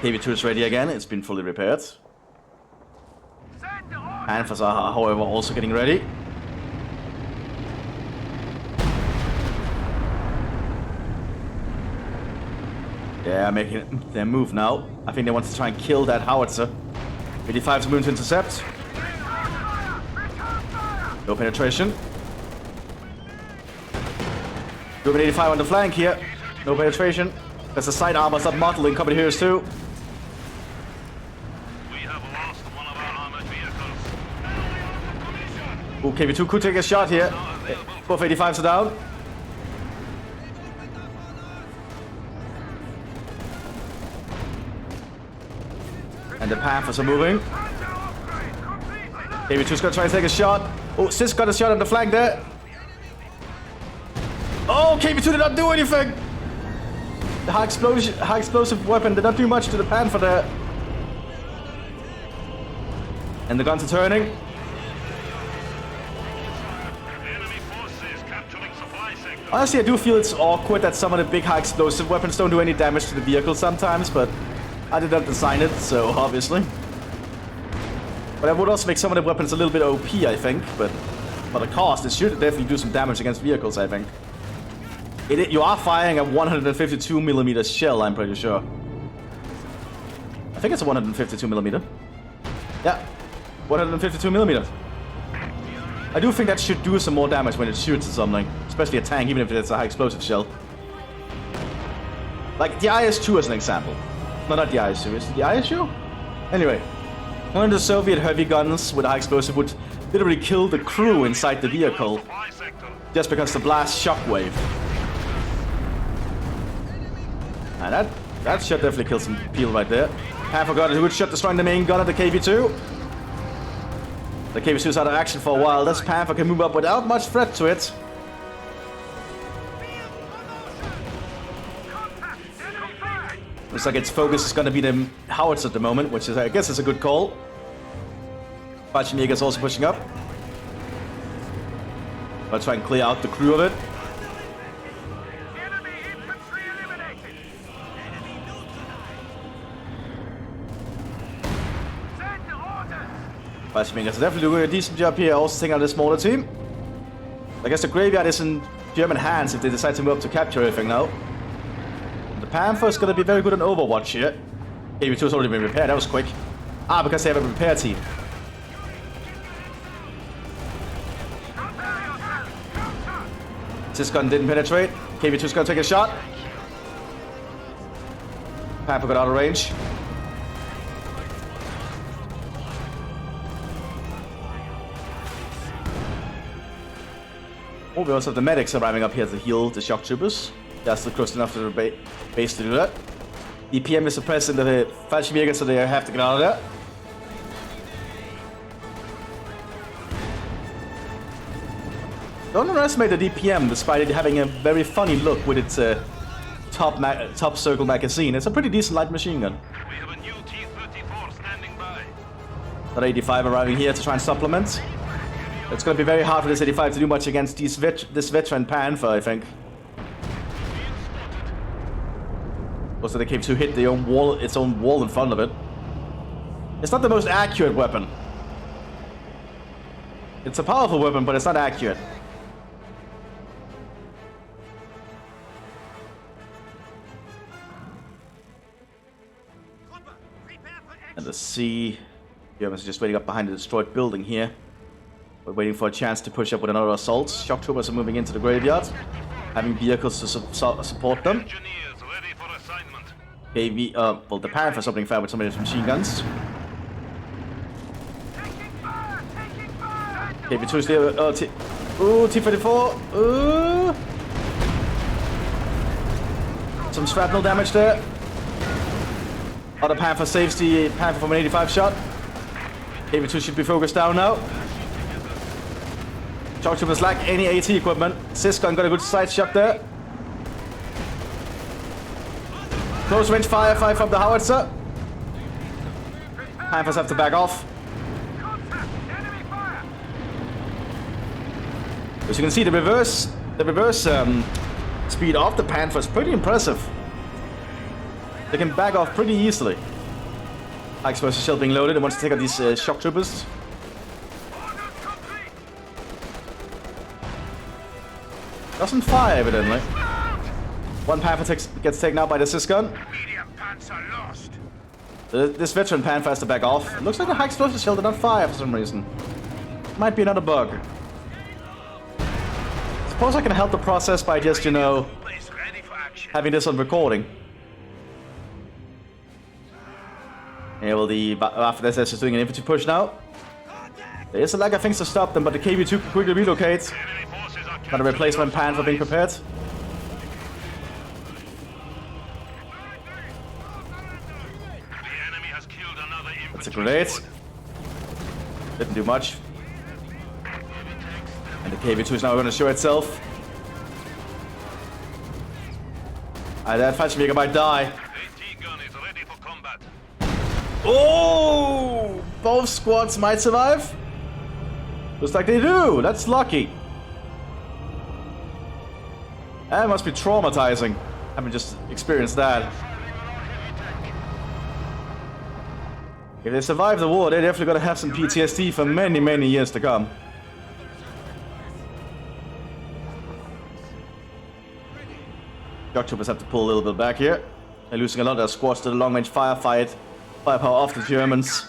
KV2 is ready again, it's been fully repaired. Panthers are, however, also getting ready. Yeah, making their move now. I think they want to try and kill that howitzer. 85's moving to intercept. No penetration. Moving 85 on the flank here. No penetration. There's a side armor sub-modeling coming here too. Ooh, KV2 could take a shot here. Both 85s are down. And the Panthers are moving. KV2's gonna try and take a shot. Oh, Sis got a shot on the flank there. Oh, KV2 did not do anything. The high explosive weapon did not do much to the Panther there. And the guns are turning. Honestly, I do feel it's awkward that some of the big high explosive weapons don't do any damage to the vehicle sometimes, but I did not design it, so obviously. But that would also make some of the weapons a little bit OP, I think, but for the cost, it should definitely do some damage against vehicles, I think. You are firing a 152mm shell, I'm pretty sure. I think it's a 152mm. Yeah, 152mm. I do think that should do some more damage when it shoots at something, especially a tank, even if it's a high explosive shell. Like the IS-2 as an example. No, not the IS-2, is it the IS-2? Anyway, one of the Soviet heavy guns with a high explosive would literally kill the crew inside the vehicle just because the blast shockwave. And That shot definitely killed some people right there. Panther got a good shot destroying the main gun of the KV-2. The KV-2's out of action for a while. This Panther can move up without much threat to it. Looks like its focus is going to be the Howards at the moment, which is, I guess, is a good call. Fallschirmjäger is also pushing up. I'll try and clear out the crew of it. Fallschirmjäger is definitely doing a decent job here, also taking out a smaller team. I guess the graveyard is in German hands if they decide to move up to capture everything now. The Panther is going to be very good on Overwatch here. KV-2 has already been repaired, that was quick. Ah, because they have a repair team. This gun didn't penetrate. KV-2's going to take a shot. Panther got out of range. Oh, we also have the medics arriving up here to heal the shock troopers. That's still close enough to the base to do that. DPM is suppressing the Fallschirmjäger, so they have to get out of there. Don't underestimate the DPM, despite it having a very funny look with its top circle magazine. It's a pretty decent light machine gun. We have a new T-34 standing by. That 85 arriving here to try and supplement. It's going to be very hard for this 85 to do much against this veteran Panther, I think. Also, the KV-2 hit its own wall in front of it. It's not the most accurate weapon. It's a powerful weapon, but it's not accurate. And the C, Germans are just waiting up behind the destroyed building here. We're waiting for a chance to push up with another assault. Shock troopers are moving into the graveyard, having vehicles to support them. KV, well, the Panther's opening fire with some of his machine guns. KV-2's there. T-34. Some shrapnel damage there. Other Panther saves the Panther from an 85 shot. KV-2 should be focused down now. Shock troopers lack any AT equipment. Sysgun got a good side shot there. Close range firefight from the howitzer. Panthers have to back off. As you can see, the reverse speed of the Panther is pretty impressive. They can back off pretty easily. High explosive shell being loaded and wants to take out these shock troopers. Doesn't fire, evidently. One Panther gets taken out by the Sysgun. This veteran Panther has to back off. It looks like the high explosive shell did not fire for some reason. Might be another bug. Suppose I can help the process by just, you know, having this on recording. Yeah, well, the after this is doing an infantry push now. There is a lack of things to stop them, but the KV-2 can quickly relocate. Got a replacement Panther being prepared. That's a grenade. Didn't do much. And the KV-2 is now going to show itself. That Fallschirmjäger might die. Oh! Both squads might survive. Looks like they do. That's lucky. That must be traumatizing. Having just experienced that. If they survive the war, they're definitely gonna have some PTSD for many, many years to come. Shock troopers have to pull a little bit back here. They're losing a lot of their squads to the long-range firepower of the Germans.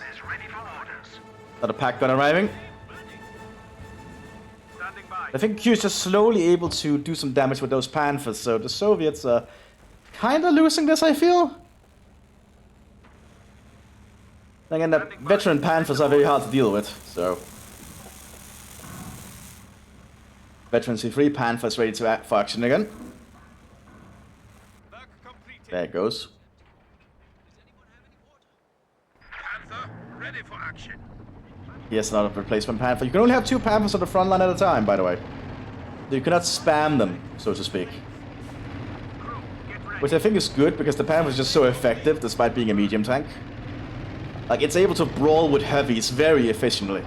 Another pack gun arriving. I think Q is just slowly able to do some damage with those Panthers, so the Soviets are kind of losing this, I feel. Again, the veteran Panthers are very hard to deal with, so. Veteran C3, Panthers ready to act for action again. There it goes. action. Here's another replacement Panther. You can only have 2 Panthers on the front line at a time, by the way. You cannot spam them, so to speak. Crew, get ready. Which I think is good, because the Panther is just so effective, despite being a medium tank. Like, it's able to brawl with heavies very efficiently.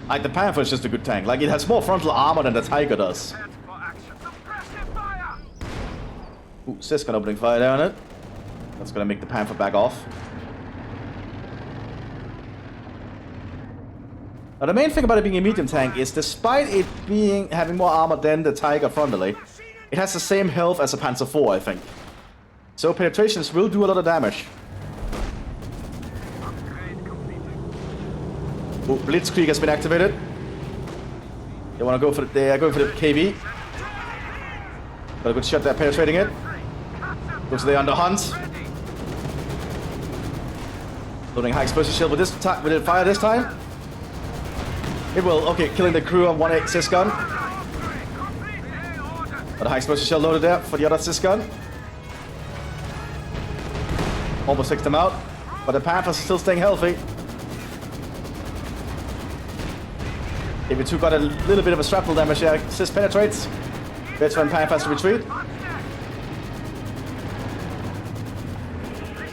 Like, the Panther is just a good tank. Like, it has more frontal armor than the Tiger does. Head for action. Suppressive fire. Ooh, Siskan opening fire down it. That's gonna make the Panther back off. Now, the main thing about it being a medium tank is, despite it having more armor than the Tiger frontally, it has the same health as a Panzer IV, I think. So penetrations will do a lot of damage. Upgrade completed. Ooh, Blitzkrieg has been activated. They want to go for they are going for the KV. Got a good shot there, penetrating it. Looks like they're under hunt. Loading high explosive shield with it fire this time. It will. Okay, killing the crew on 1 Siskan. Got a high explosive shield loaded there for the other Siskan. Almost takes them out, but the Panthers are still staying healthy. KV2 got a little bit of a shrapnel damage there. Sis penetrates. Veteran Panthers to retreat.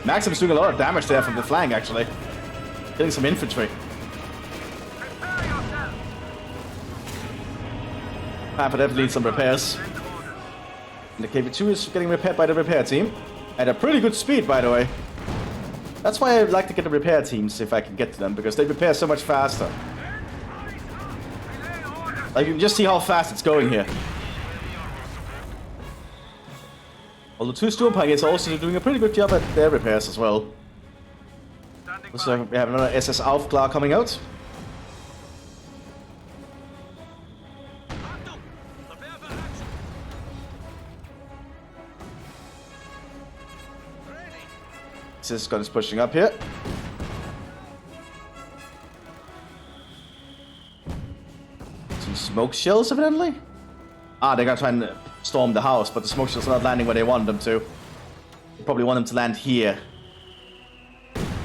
Maxim's doing a lot of damage there from the flank, actually. Killing some infantry. Panther definitely needs some repairs. And the KV2 is getting repaired by the repair team. At a pretty good speed, by the way. That's why I like to get the repair teams if I can get to them, because they repair so much faster. Like, you can just see how fast it's going here. Although 2 Sturmpaniers are also doing a pretty good job at their repairs as well. So we have another SS Aufklar coming out. Siskan is pushing up here. Some smoke shells, evidently? Ah, they're gonna try and storm the house, but the smoke shells are not landing where they want them to. They probably want them to land here.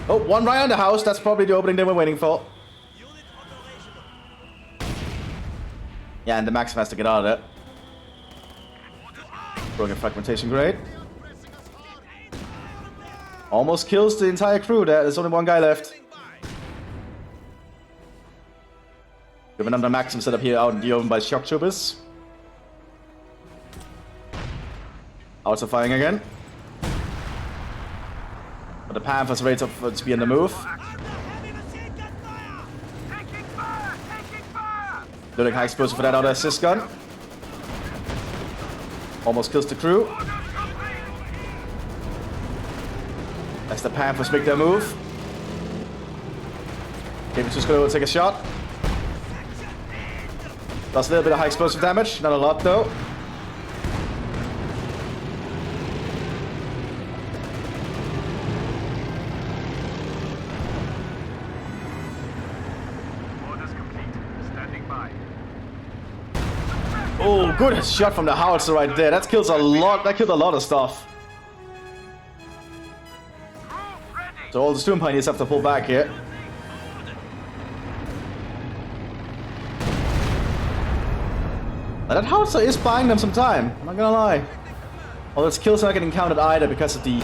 Oh, one right on the house. That's probably the opening they were waiting for. Yeah, and the Maxim has to get out of there. Broken fragmentation grade. Almost kills the entire crew there. There's only one guy left. We have another Maxim set up here out in the open by shock troopers. Also firing again. But the Panthers ready to be on the move. Loading high explosive for that other assist gun. Almost kills the crew. As the Panthers make their move. KV2's just gonna take a shot. Does a little bit of high explosive damage, not a lot though. Orders complete. Standing by. Oh, good shot from the howitzer right there. That kills a lot. That killed a lot of stuff. So all the Sturmpaniers have to pull back here. Now that howitzer is buying them some time, I'm not gonna lie. Although its kills are not getting counted either because of the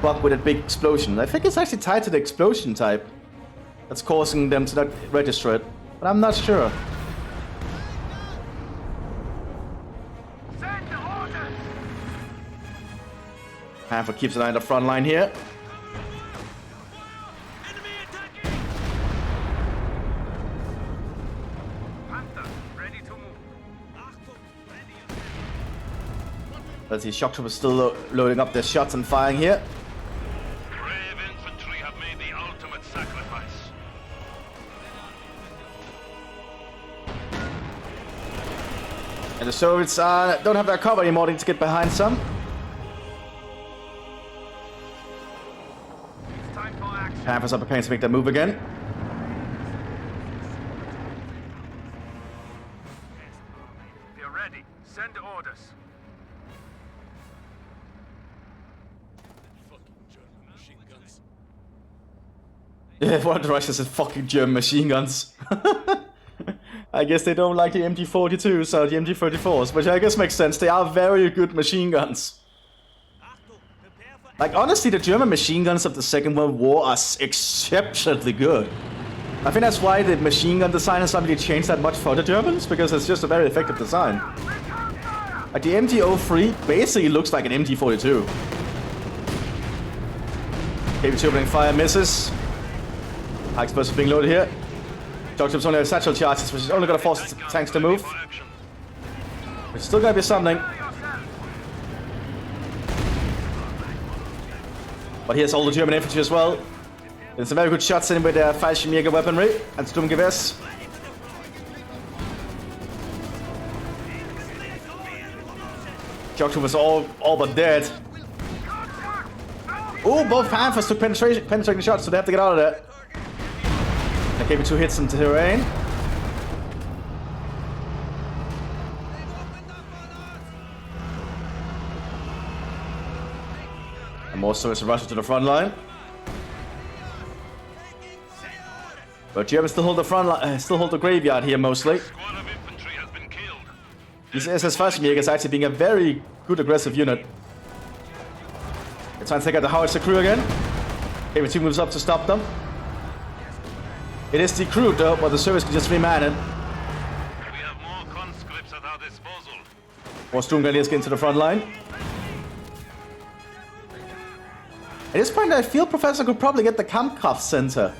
bug with a big explosion. I think it's actually tied to the explosion type that's causing them to not register it, but I'm not sure. Send orders. Panther keeps an eye on the front line here. Let's see, shock troopers still loading up their shots and firing here. Brave infantry have made the ultimate sacrifice. And the Soviets don't have their cover anymore, need to get behind some. It's time for action. Panthers are preparing to make their move again. If you're ready, send orders. Yeah, one of the Russians is fucking German machine guns. I guess they don't like the MG42s or the MG34s, which I guess makes sense. They are very good machine guns. Like, honestly, the German machine guns of the Second World War are exceptionally good. I think that's why the machine gun design has not really changed that much for the Germans, because it's just a very effective design. Like, the MG03 basically looks like an MG42. KV2 opening fire, misses. High explosive being loaded here. Dogship's only have satchel charges, which is only gonna force the tanks to move. It's still gonna be something. But here's all the German infantry as well. There's some very good shots in with their Fallschirmjäger weaponry and Sturmgewehrs. Jocktroop was all but dead. Oh, both Panthers took penetrating shots, so they have to get out of there. That gave me 2 hits into terrain. And more soldiers rushing to the front line. But Germans still hold the front line, still hold the graveyard here mostly. These SS Fallschirmjäger actually being a very good aggressive unit. They're trying to take out the howitzer crew again. KV2 moves up to stop them. It is the crew though, but the service can just reman it. We have more conscripts at our disposal. More Sturmgrenadiers get into the front line. At this point, I feel Professor could probably get the Kampfkraft Center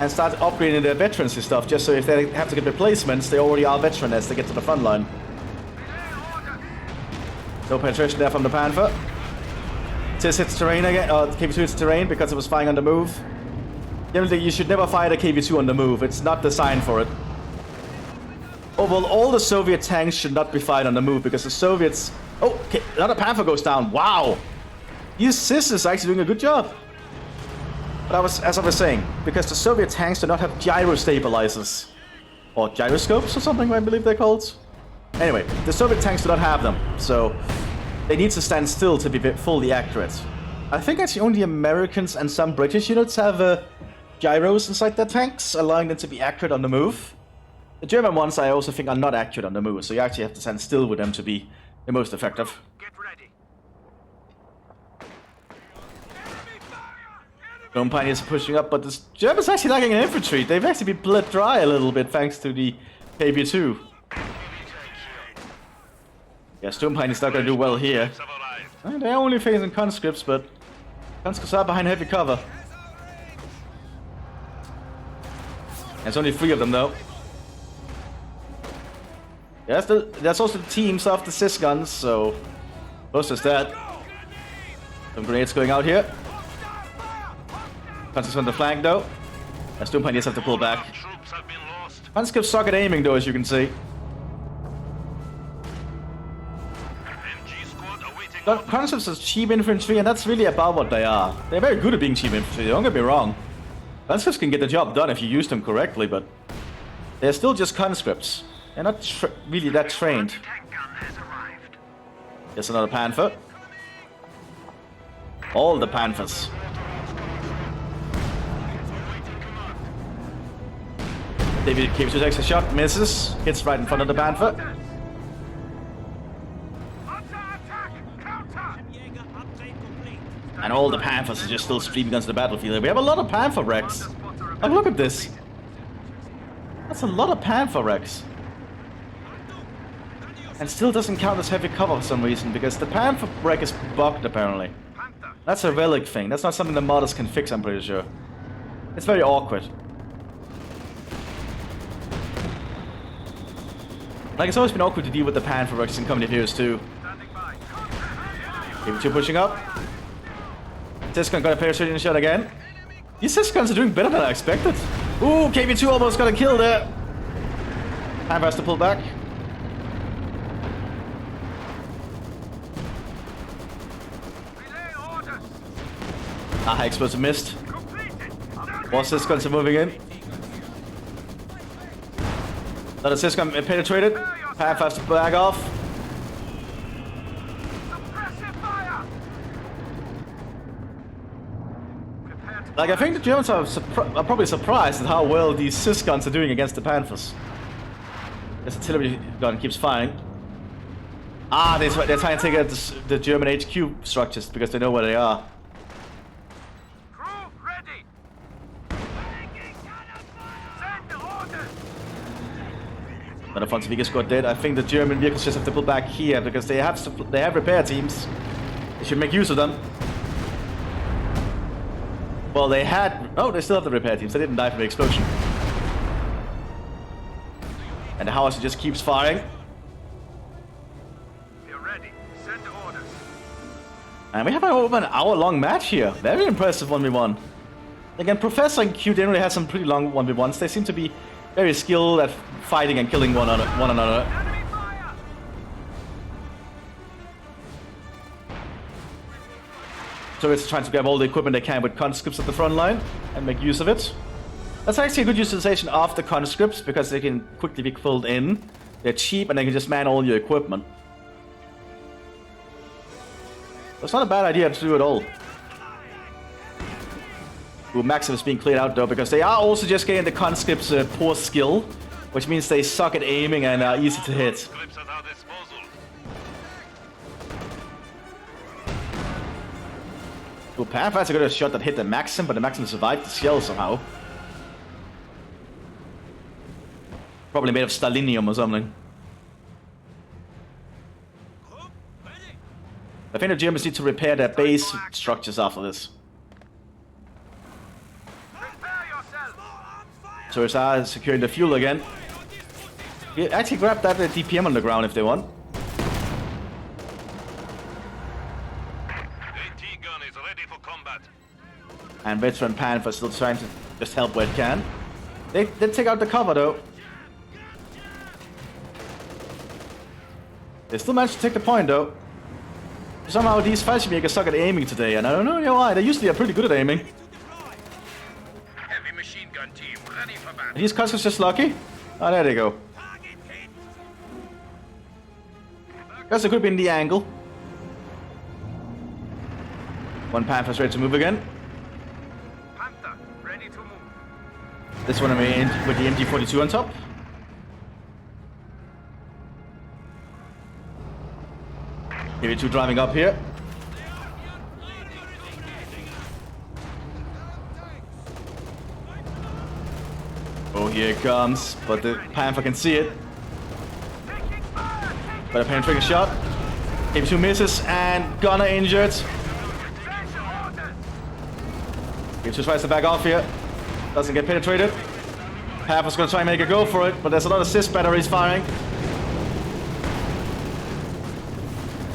and start upgrading their veterans and stuff, just so if they have to get replacements, they already are veteran as they get to the front line. No penetration there from the Panther. Mthis hits terrain again. KV2 hits terrain because it was firing on the move. Generally, you should never fire the KV2 on the move. It's not designed for it. Overall, all the Soviet tanks should not be fired on the move because the Soviets... Oh, okay, another Panther goes down. Wow! Mthis is actually doing a good job. But as I was saying, because the Soviet tanks do not have gyro stabilizers. Or gyroscopes or something, I believe they're called. Anyway, the Soviet tanks do not have them, so they need to stand still to be fully accurate. I think actually only Americans and some British units have gyros inside their tanks, allowing them to be accurate on the move. The German ones I also think are not accurate on the move, so you actually have to stand still with them to be the most effective. Get ready. Drone pioneers are pushing up, but the Germans actually lacking in infantry. They've actually been bled dry a little bit thanks to the KV2. Yeah, Storm Pioneers not gonna do well here. They're only facing conscripts, but conscripts are behind heavy cover. There's only 3 of them though. Yeah, there's also the teams of the Cis guns, so close as that. Some grenades going out here. Conscripts on the flank though. And Storm Pioneers have to pull back. Conscripts suck at aiming though, as you can see. Conscripts are cheap infantry, and that's really about what they are. They're very good at being cheap infantry, don't get me wrong. Conscripts can get the job done if you use them correctly, but they're still just conscripts. They're not really that trained. Here's another Panther. All the Panthers. David keeps his extra shot, misses, hits right in front of the Panther. And all the Panthers are just still streaming onto the battlefield. We have a lot of Panther wrecks. Like, look at this. That's a lot of Panther wrecks. And still doesn't count as heavy cover for some reason, because the Panther wreck is bugged apparently. That's a relic thing. That's not something the modders can fix, I'm pretty sure. It's very awkward. Like, it's always been awkward to deal with the Panther wrecks in Company of Heroes too. KV2 pushing up. Siscon got a penetrating shot again. These Siscons are doing better than I expected. Ooh, KV2 almost got a kill there. Panther has to pull back. High explosive missed. More Siscons are moving in. Another Siscon penetrated. Panther has to back off. Like, I think the Germans are probably surprised at how well these Sys guns are doing against the Panthers. This artillery gun keeps firing. Ah, they're trying to take out the German HQ structures because they know where they are. Crew ready. Send orders. Another Fonsevica squad dead. I think the German vehicles just have to pull back here because they have repair teams. They should make use of them. Well, they had... Oh, they still have the repair teams. They didn't die from the explosion. And the howitzer just keeps firing. You're ready. Send orders. And we have over an hour-long match here. Very impressive 1v1. Again, Professor and Q generally have some pretty long 1v1s. They seem to be very skilled at fighting and killing one another. Enemy fire. So it's trying to grab all the equipment they can with conscripts at the front line and make use of it. That's actually a good utilization of the conscripts because they can quickly be pulled in. They're cheap and they can just man all your equipment. That's not a bad idea to do at all. Ooh, Maxim is being cleared out though because they are also just getting the conscripts poor skill, which means they suck at aiming and are easy to hit. Ooh, Panthers got a shot that hit the Maxim, but the Maxim survived the shell somehow. Probably made of stalinium or something. I think the Germans need to repair their base structures after this. So it's securing the fuel again. You actually grab that DPM on the ground if they want. AT-gun is ready for combat. And veteran Panther still trying to just help where it can. They take out the cover though. They still managed to take the point though. Somehow these Fallschirmjäger suck at aiming today, and I don't know why. They usually are pretty good at aiming. Heavy machine gun team ready for battle. Are these Cossacks just lucky? Oh, there they go. Guess it could be in the angle. One Panther's ready to move again. Panther ready to move. This one with the MG42 on top. MV2 driving up here. Oh, here it comes, but the Panther can see it. But a penetrating shot. MV2 misses and Gunner injured. MV2 tries to back off here. Doesn't get penetrated. Panther's gonna try and make a go for it, but there's a lot of Sys batteries firing.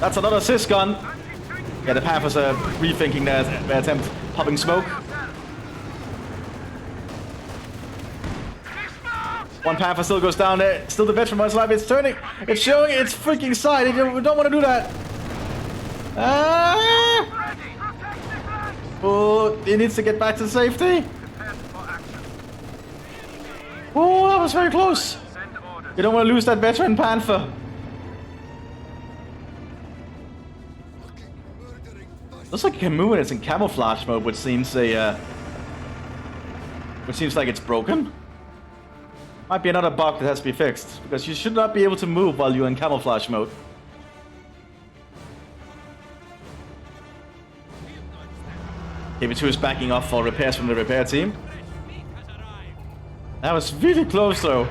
That's another assist gun. Yeah, the Panthers are rethinking their attempt, popping smoke. One Panther still goes down there. Still the veteran one's life. It's turning. It's showing its freaking side. You don't want to do that. Ah! Oh, he needs to get back to safety. Oh, that was very close. You don't want to lose that veteran Panther. Looks like you can move when it's in camouflage mode, which seems like it's broken. Might be another bug that has to be fixed, because you should not be able to move while you're in camouflage mode. KV2 is backing off for repairs from the repair team. That was really close though.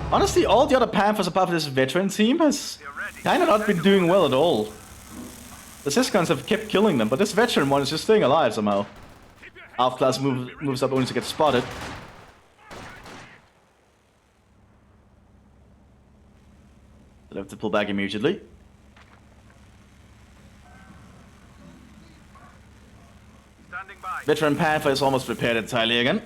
Honestly, all the other Panthers above this veteran team has kind of not been doing well at all. The Sys guns have kept killing them, but this veteran one is just staying alive somehow. Half-class moves up only to get spotted. They'll have to pull back immediately. Standing by. Veteran Panther is almost repaired entirely again.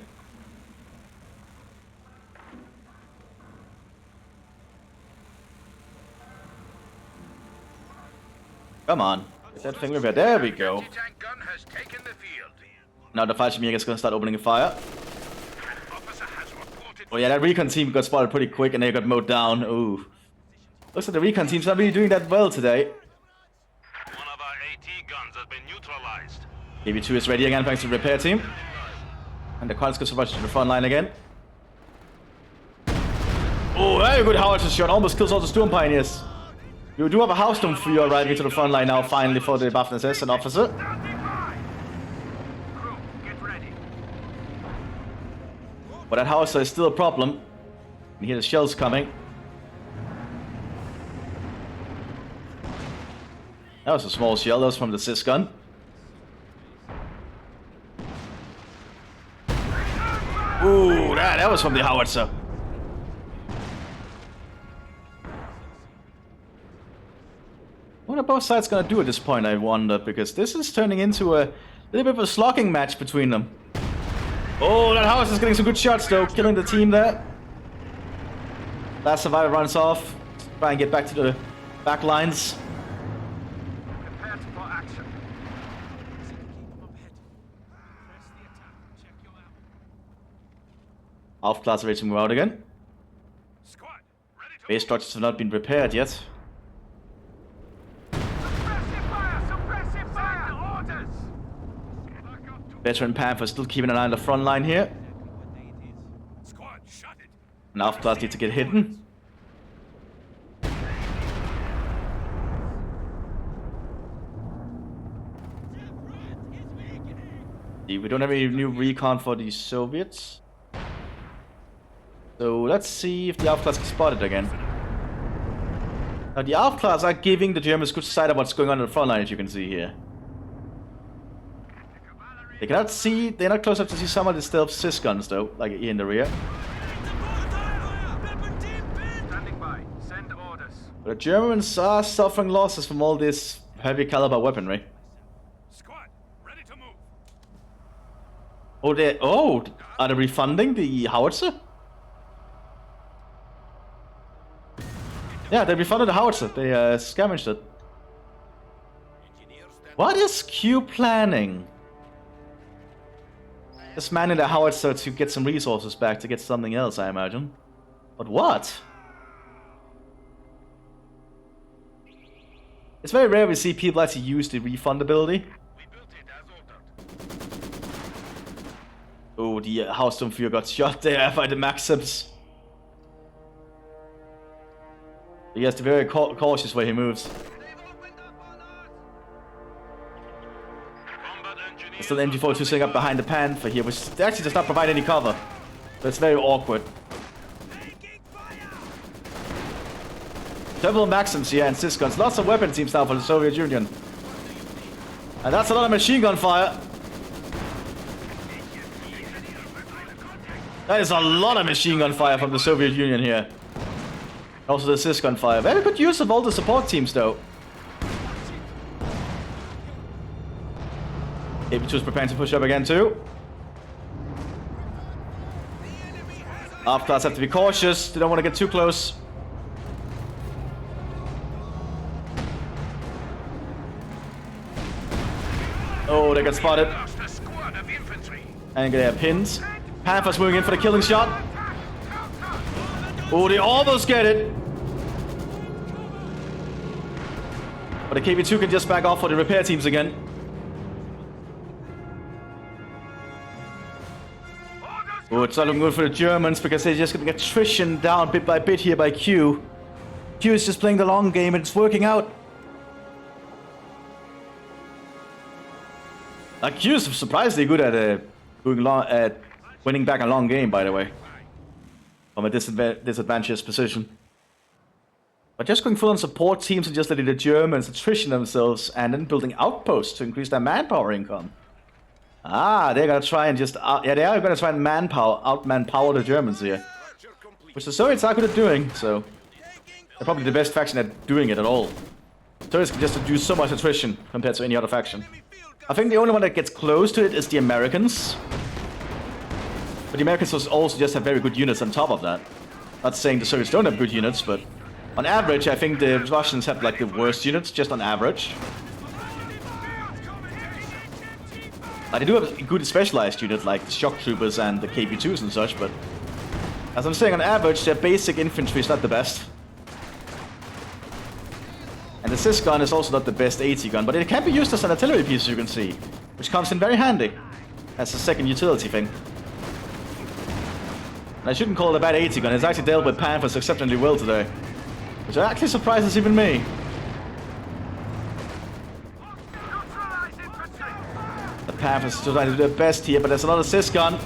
Come on. Get that thing repaired. There we go. Anti-tank gun has taken the field. Now the Fallschirmjäger is going to start opening a fire. Officer has reported. Oh yeah, that recon team got spotted pretty quick and they got mowed down. Ooh. Looks like the recon team's not really doing that well today. One of our AT guns has been neutralized. KB2 is ready again thanks to the repair team. And the Quads goes rush to the front line again. Oh, very good howitzer shot. Almost kills all the Storm Pioneers. You do have a House Storm for you arriving to the front line now, finally, for the buff Mthis, an officer. But that howitzer is still a problem. You hear the shells coming. That was a small shell, that was from the Sys gun. Ooh, that was from the howitzer. What are both sides gonna do at this point, I wonder, because this is turning into a little bit of a slogging match between them. Oh, that house is getting some good shots though, killing the team there. Last survivor runs off, try and get back to the back lines. Prepared for action. Half class ready to move out again. Squad, ready to Base structures have not been repaired yet. suppressive fire orders. Veteran Panther still keeping an eye on the front line here. Squad, shut it. And half class need to get hidden. We don't have any new recon for the Soviets. So let's see if the Alpha class is spotted again. Now the Alpha class are giving the Germans good sight of what's going on in the front line, as you can see here. They cannot see, they're not close enough to see some of the stealth Sys guns though, like here in the rear. Standing by. Send orders. But the Germans are suffering losses from all this heavy caliber weaponry. Squad, ready to move. Oh, are they refunding the howitzer? Yeah, they refunded the howitzer. They scavenged it. What is Q planning? Just manning the howitzer to get some resources back to get something else, I imagine. But what? It's very rare we see people actually use the refund ability. We built it as ordered. Oh, the House Storm Fear got shot there by the Maxims. He has to be very cautious where he moves. There's still MG42 sitting up behind the Panther here, which actually does not provide any cover. So it's very awkward. Several Maxims here and Sys guns. Lots of weapon teams now for the Soviet Union. And that's a lot of machine gun fire. That is a lot of machine gun fire from the Soviet Union here. Also the Sys gun fire. Very good use of all the support teams though. AB2 is preparing to push up again too. Half class have to be cautious. They don't want to get too close. Oh, they got spotted. And they have pins. Panther's moving in for the killing shot. Oh, they almost get it. But the KB2 can just back off for the repair teams again. Oh, it's not looking good for the Germans because they're just going to get attrition down bit by bit here by Q. Q is just playing the long game and it's working out. Q is surprisingly good at winning back a long game, by the way. From a disadvantageous position. But just going full on support teams and just letting the Germans attrition themselves and then building outposts to increase their manpower income. Ah, they're gonna try and just yeah, they are gonna try and out-manpower the Germans here, which the Soviets are good at doing. So they're probably the best faction at doing it at all. Soviets can just do so much attrition compared to any other faction. I think the only one that gets close to it is the Americans. But the Americans also just have very good units on top of that. Not saying the Soviets don't have good units, but on average, I think the Russians have like the worst units, just on average. They do have a good specialized unit like the shock troopers and the KB2s and such, but as I'm saying, on average, their basic infantry is not the best. And the Sys gun is also not the best AT gun, but it can be used as an artillery piece, as you can see. which comes in very handy as a second utility thing. And I shouldn't call it a bad AT gun, it's actually dealt with Panthers exceptionally well today, which actually surprises even me. The Panthers are trying to do their best here, but there's another sys gun.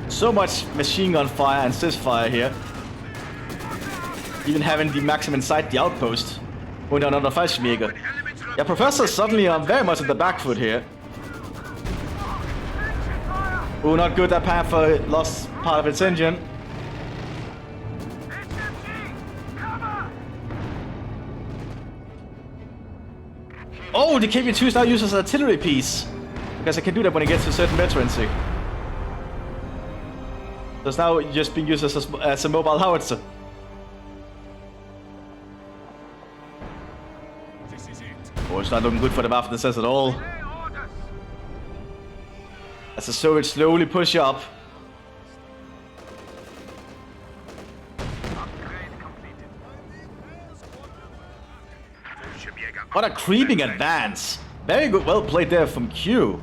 So much machine gun fire and sys fire here. Even having the Maxim inside the outpost. Going down another Fallschirmjäger. Yeah, Professor suddenly very much on the back foot here. Oh, not good. That Panther lost part of its engine. Oh, the KV-2 is now used as an artillery piece. Because I can do that when it gets to a certain veterancy. So it's now just being used as a mobile howitzer. Oh, it's not looking good for the Mthis at all. As the Soviets slowly push up. What a creeping advance! Very good, well played there from Q.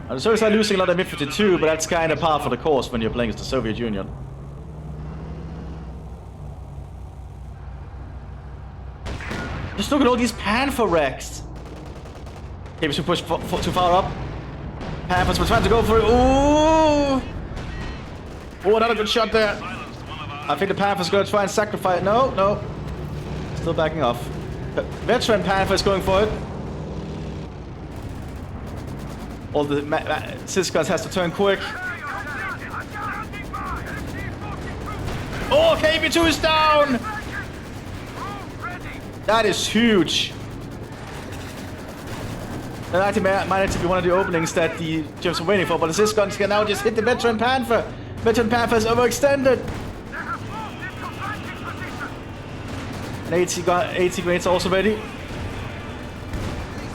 And the Soviets are losing a lot of MiG-52, but that's kind of par for the course when you're playing as the Soviet Union. Just look at all these Panther wrecks. Okay, we should push too far up. Panthers were trying to go for it. Ooh! Oh, another good shot there. I think the Panthers gonna try and sacrifice. No, no. Still backing off. The veteran Panther is going for it. All the Sysguns has to turn quick. Oh, KV-2 is down! That is huge. That actually might actually be one of the openings that the Germans were waiting for, but the Sysguns can now just hit the veteran Panther. Veteran Panther is overextended. And 80 grenades also ready.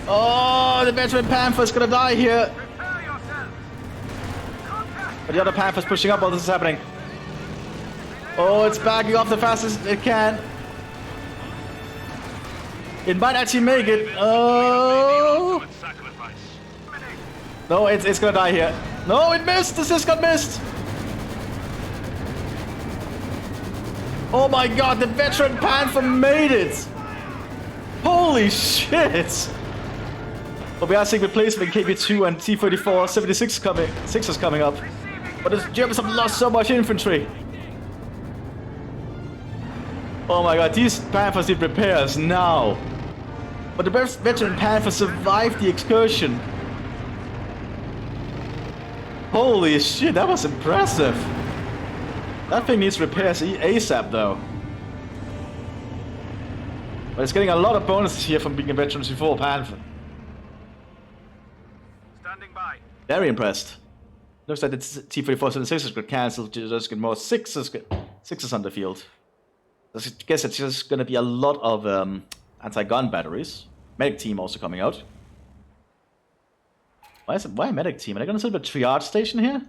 Oh, the veteran Panther is gonna die here. But the other Panther's pushing up while this is happening. Oh, it's backing off the fastest it can. It might actually make it. Oh! No, it's gonna die here. No, it missed! The Sysgun missed! Oh my god, the veteran Panther made it! Holy shit! But we are seeing replacement KV-2 and T-34 76 coming up. But the Germans have lost so much infantry. Oh my god, these Panthers need repairs now. But the veteran Panther survived the excursion. Holy shit, that was impressive. That thing needs repairs ASAP though. But it's getting a lot of bonuses here from being a veteran before Panther. Standing by. Very impressed. Looks like the T-34 76 got cancelled to just get more sixes on the field. I guess it's just going to be a lot of anti-gun batteries. Medic team also coming out. Why a medic team? Are they going to set up a triage station here?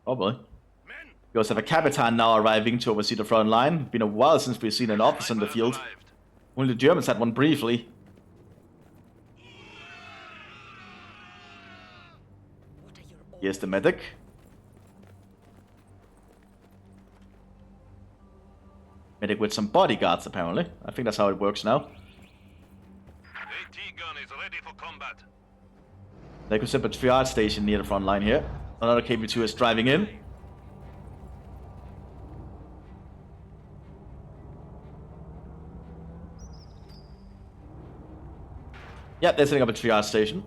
Probably. We also have a Capitan now arriving to oversee the front line. Been a while since we've seen an officer in the field. Only the Germans had one briefly. Here's the medic. Medic with some bodyguards, apparently. I think that's how it works now. AT gun is ready for combat. They could set up a triage station near the front line here. Another KV-2 is driving in. Yep, they're setting up a triage station.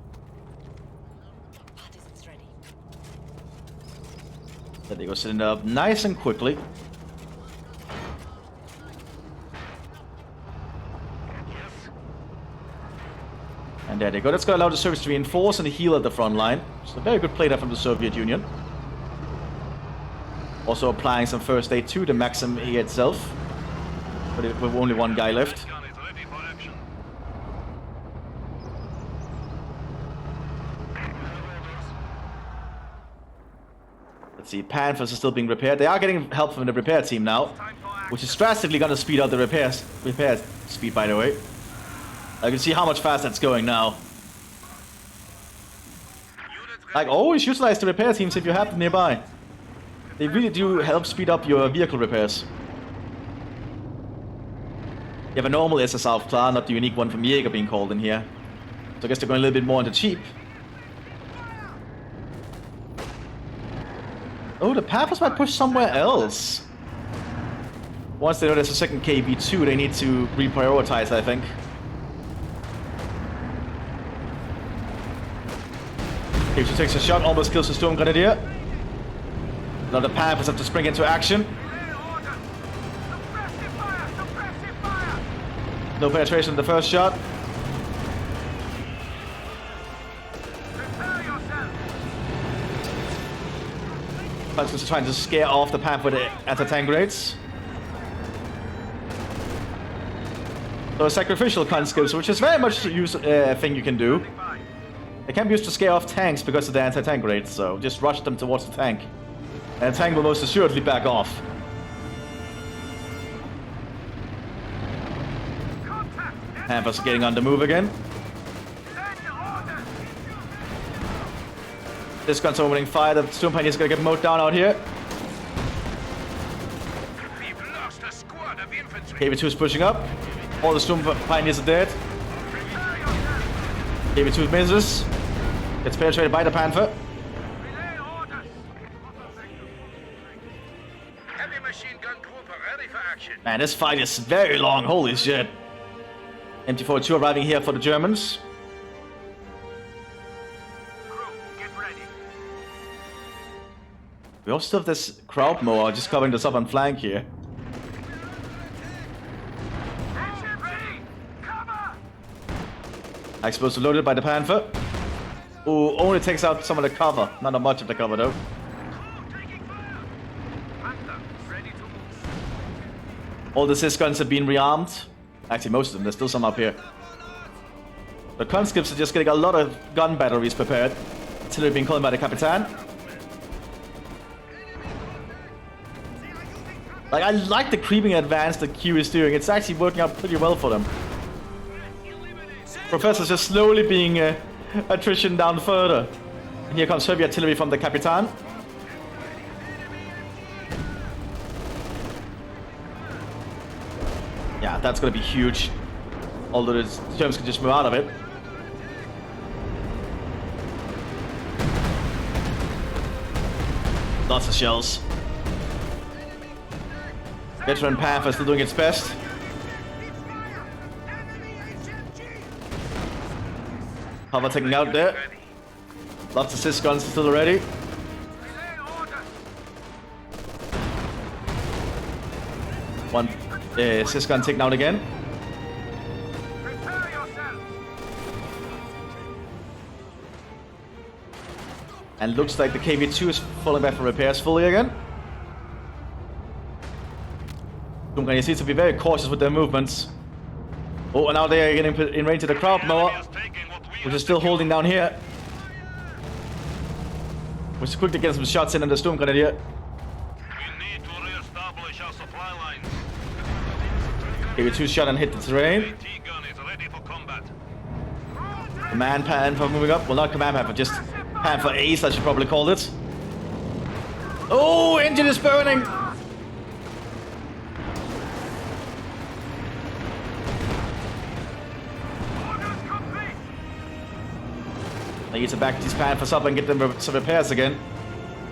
There they go, setting it up nice and quickly. And there they go. That's going to allow the service to reinforce and heal at the front line. So a very good play there from the Soviet Union. Also applying some first aid to the Maxim A itself. But with only one guy left. Let's see, Panthers are still being repaired. They are getting help from the repair team now, which is drastically going to speed up the repair speed, by the way. I can see how much faster it's going now. Like, always utilize the repair teams if you have them nearby. They really do help speed up your vehicle repairs. You have a normal SS Aufklar, not the unique one from Jäger being called in here. So I guess they're going a little bit more into cheap. Oh, the Panthers might push somewhere else. Once they know there's a second KV2, they need to reprioritize, I think. KV2 takes a shot, almost kills the Storm Grenadier. Now the Panthers have to spring into action. No penetration in the first shot. Panthers are trying to scare off the Panther with the anti-tank grenades. So sacrificial conscripts, which is very much a thing you can do. They can be used to scare off tanks because of the anti-tank grenades, so just rush them towards the tank. And the tank will most assuredly back off. Panthers are getting on the move again. This gun's opening fire. The Storm Pioneers gonna get mowed down out here. KV2 is pushing up. All the Storm Pioneers are dead. KV2 misses. Gets penetrated by the Panther. Man, this fight is very long. Holy shit. MT-42 arriving here for the Germans. We also have this crowd mower just covering the southern flank here. Explosive loaded by the Panther. Who only takes out some of the cover. Not much of the cover though. All the Sys guns have been rearmed. Actually, most of them. There's still some up here. The conscripts are just getting a lot of gun batteries prepared. Artillery being called by the Capitan. Like, I like the creeping advance that Q is doing. It's actually working out pretty well for them. Professor's just slowly being attrition down further. And here comes heavy artillery from the Capitan. Yeah, that's gonna be huge. Although the Germans can just move out of it. Lots of shells. Veteran Panther still doing its best. Cover taking out there. Lots of Sys guns still ready. One Sys gun taken out again. And looks like the KV2 is falling back for repairs fully again. You need to be very cautious with their movements. Oh, and now they are getting in range of the crowd mower, which is still holding down here. We're quickly getting some shots in on the Storm Grenadier. KV2 shot and hit the terrain. Command Panther moving up. Well, not Command Panther, just Panther Ace, I should probably call it. Oh, engine is burning! They need to back these Panthers up and get them some repairs again.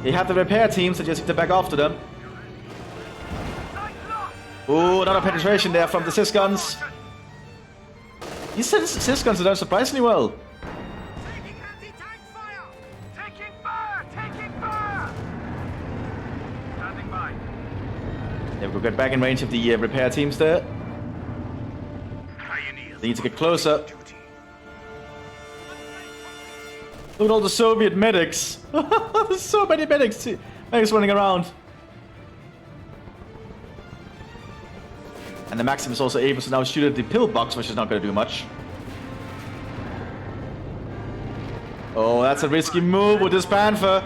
They have the repair teams, so just need to back after them. Ooh, another penetration there from the Sys guns. These Sys guns are done surprisingly well. Taking anti-tank fire! Taking fire! Taking fire! Standing by. Yeah, we'll get back in range of the repair teams there. They need to get closer. Look at all the Soviet medics. There's so many medics running around. And the Maxim is also able to now shoot at the pillbox, which is not going to do much. Oh, that's a risky move with this Panther.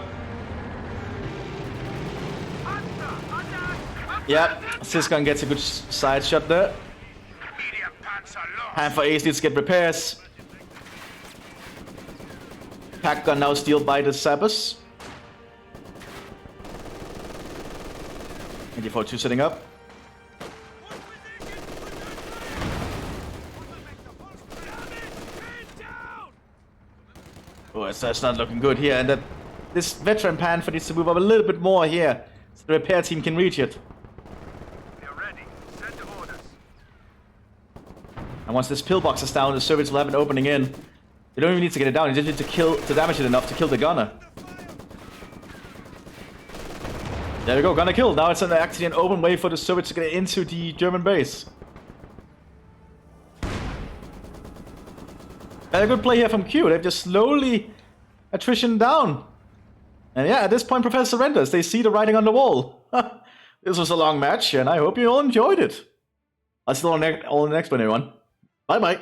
Yep, Siscon gets a good side shot there. Medium panzer lost. Hand for Ace needs to get repairs. Pack gun now stealed by the Sabers. 24-2 setting up. Oh, that's not looking good here. And this veteran Panther needs to move up a little bit more here, so the repair team can reach it. They're ready. Send orders. And once this pillbox is down, the Soviets will have an opening in. You don't even need to get it down, you just need to damage it enough to kill the gunner. There we go, gunner killed. Now it's actually an open way for the Soviets to get into the German base. And a good play here from Q. They've just slowly attrition down. And yeah, at this point, Professor surrenders. They see the writing on the wall. This was a long match, and I hope you all enjoyed it. I'll see you all in the next one, everyone. Bye-bye.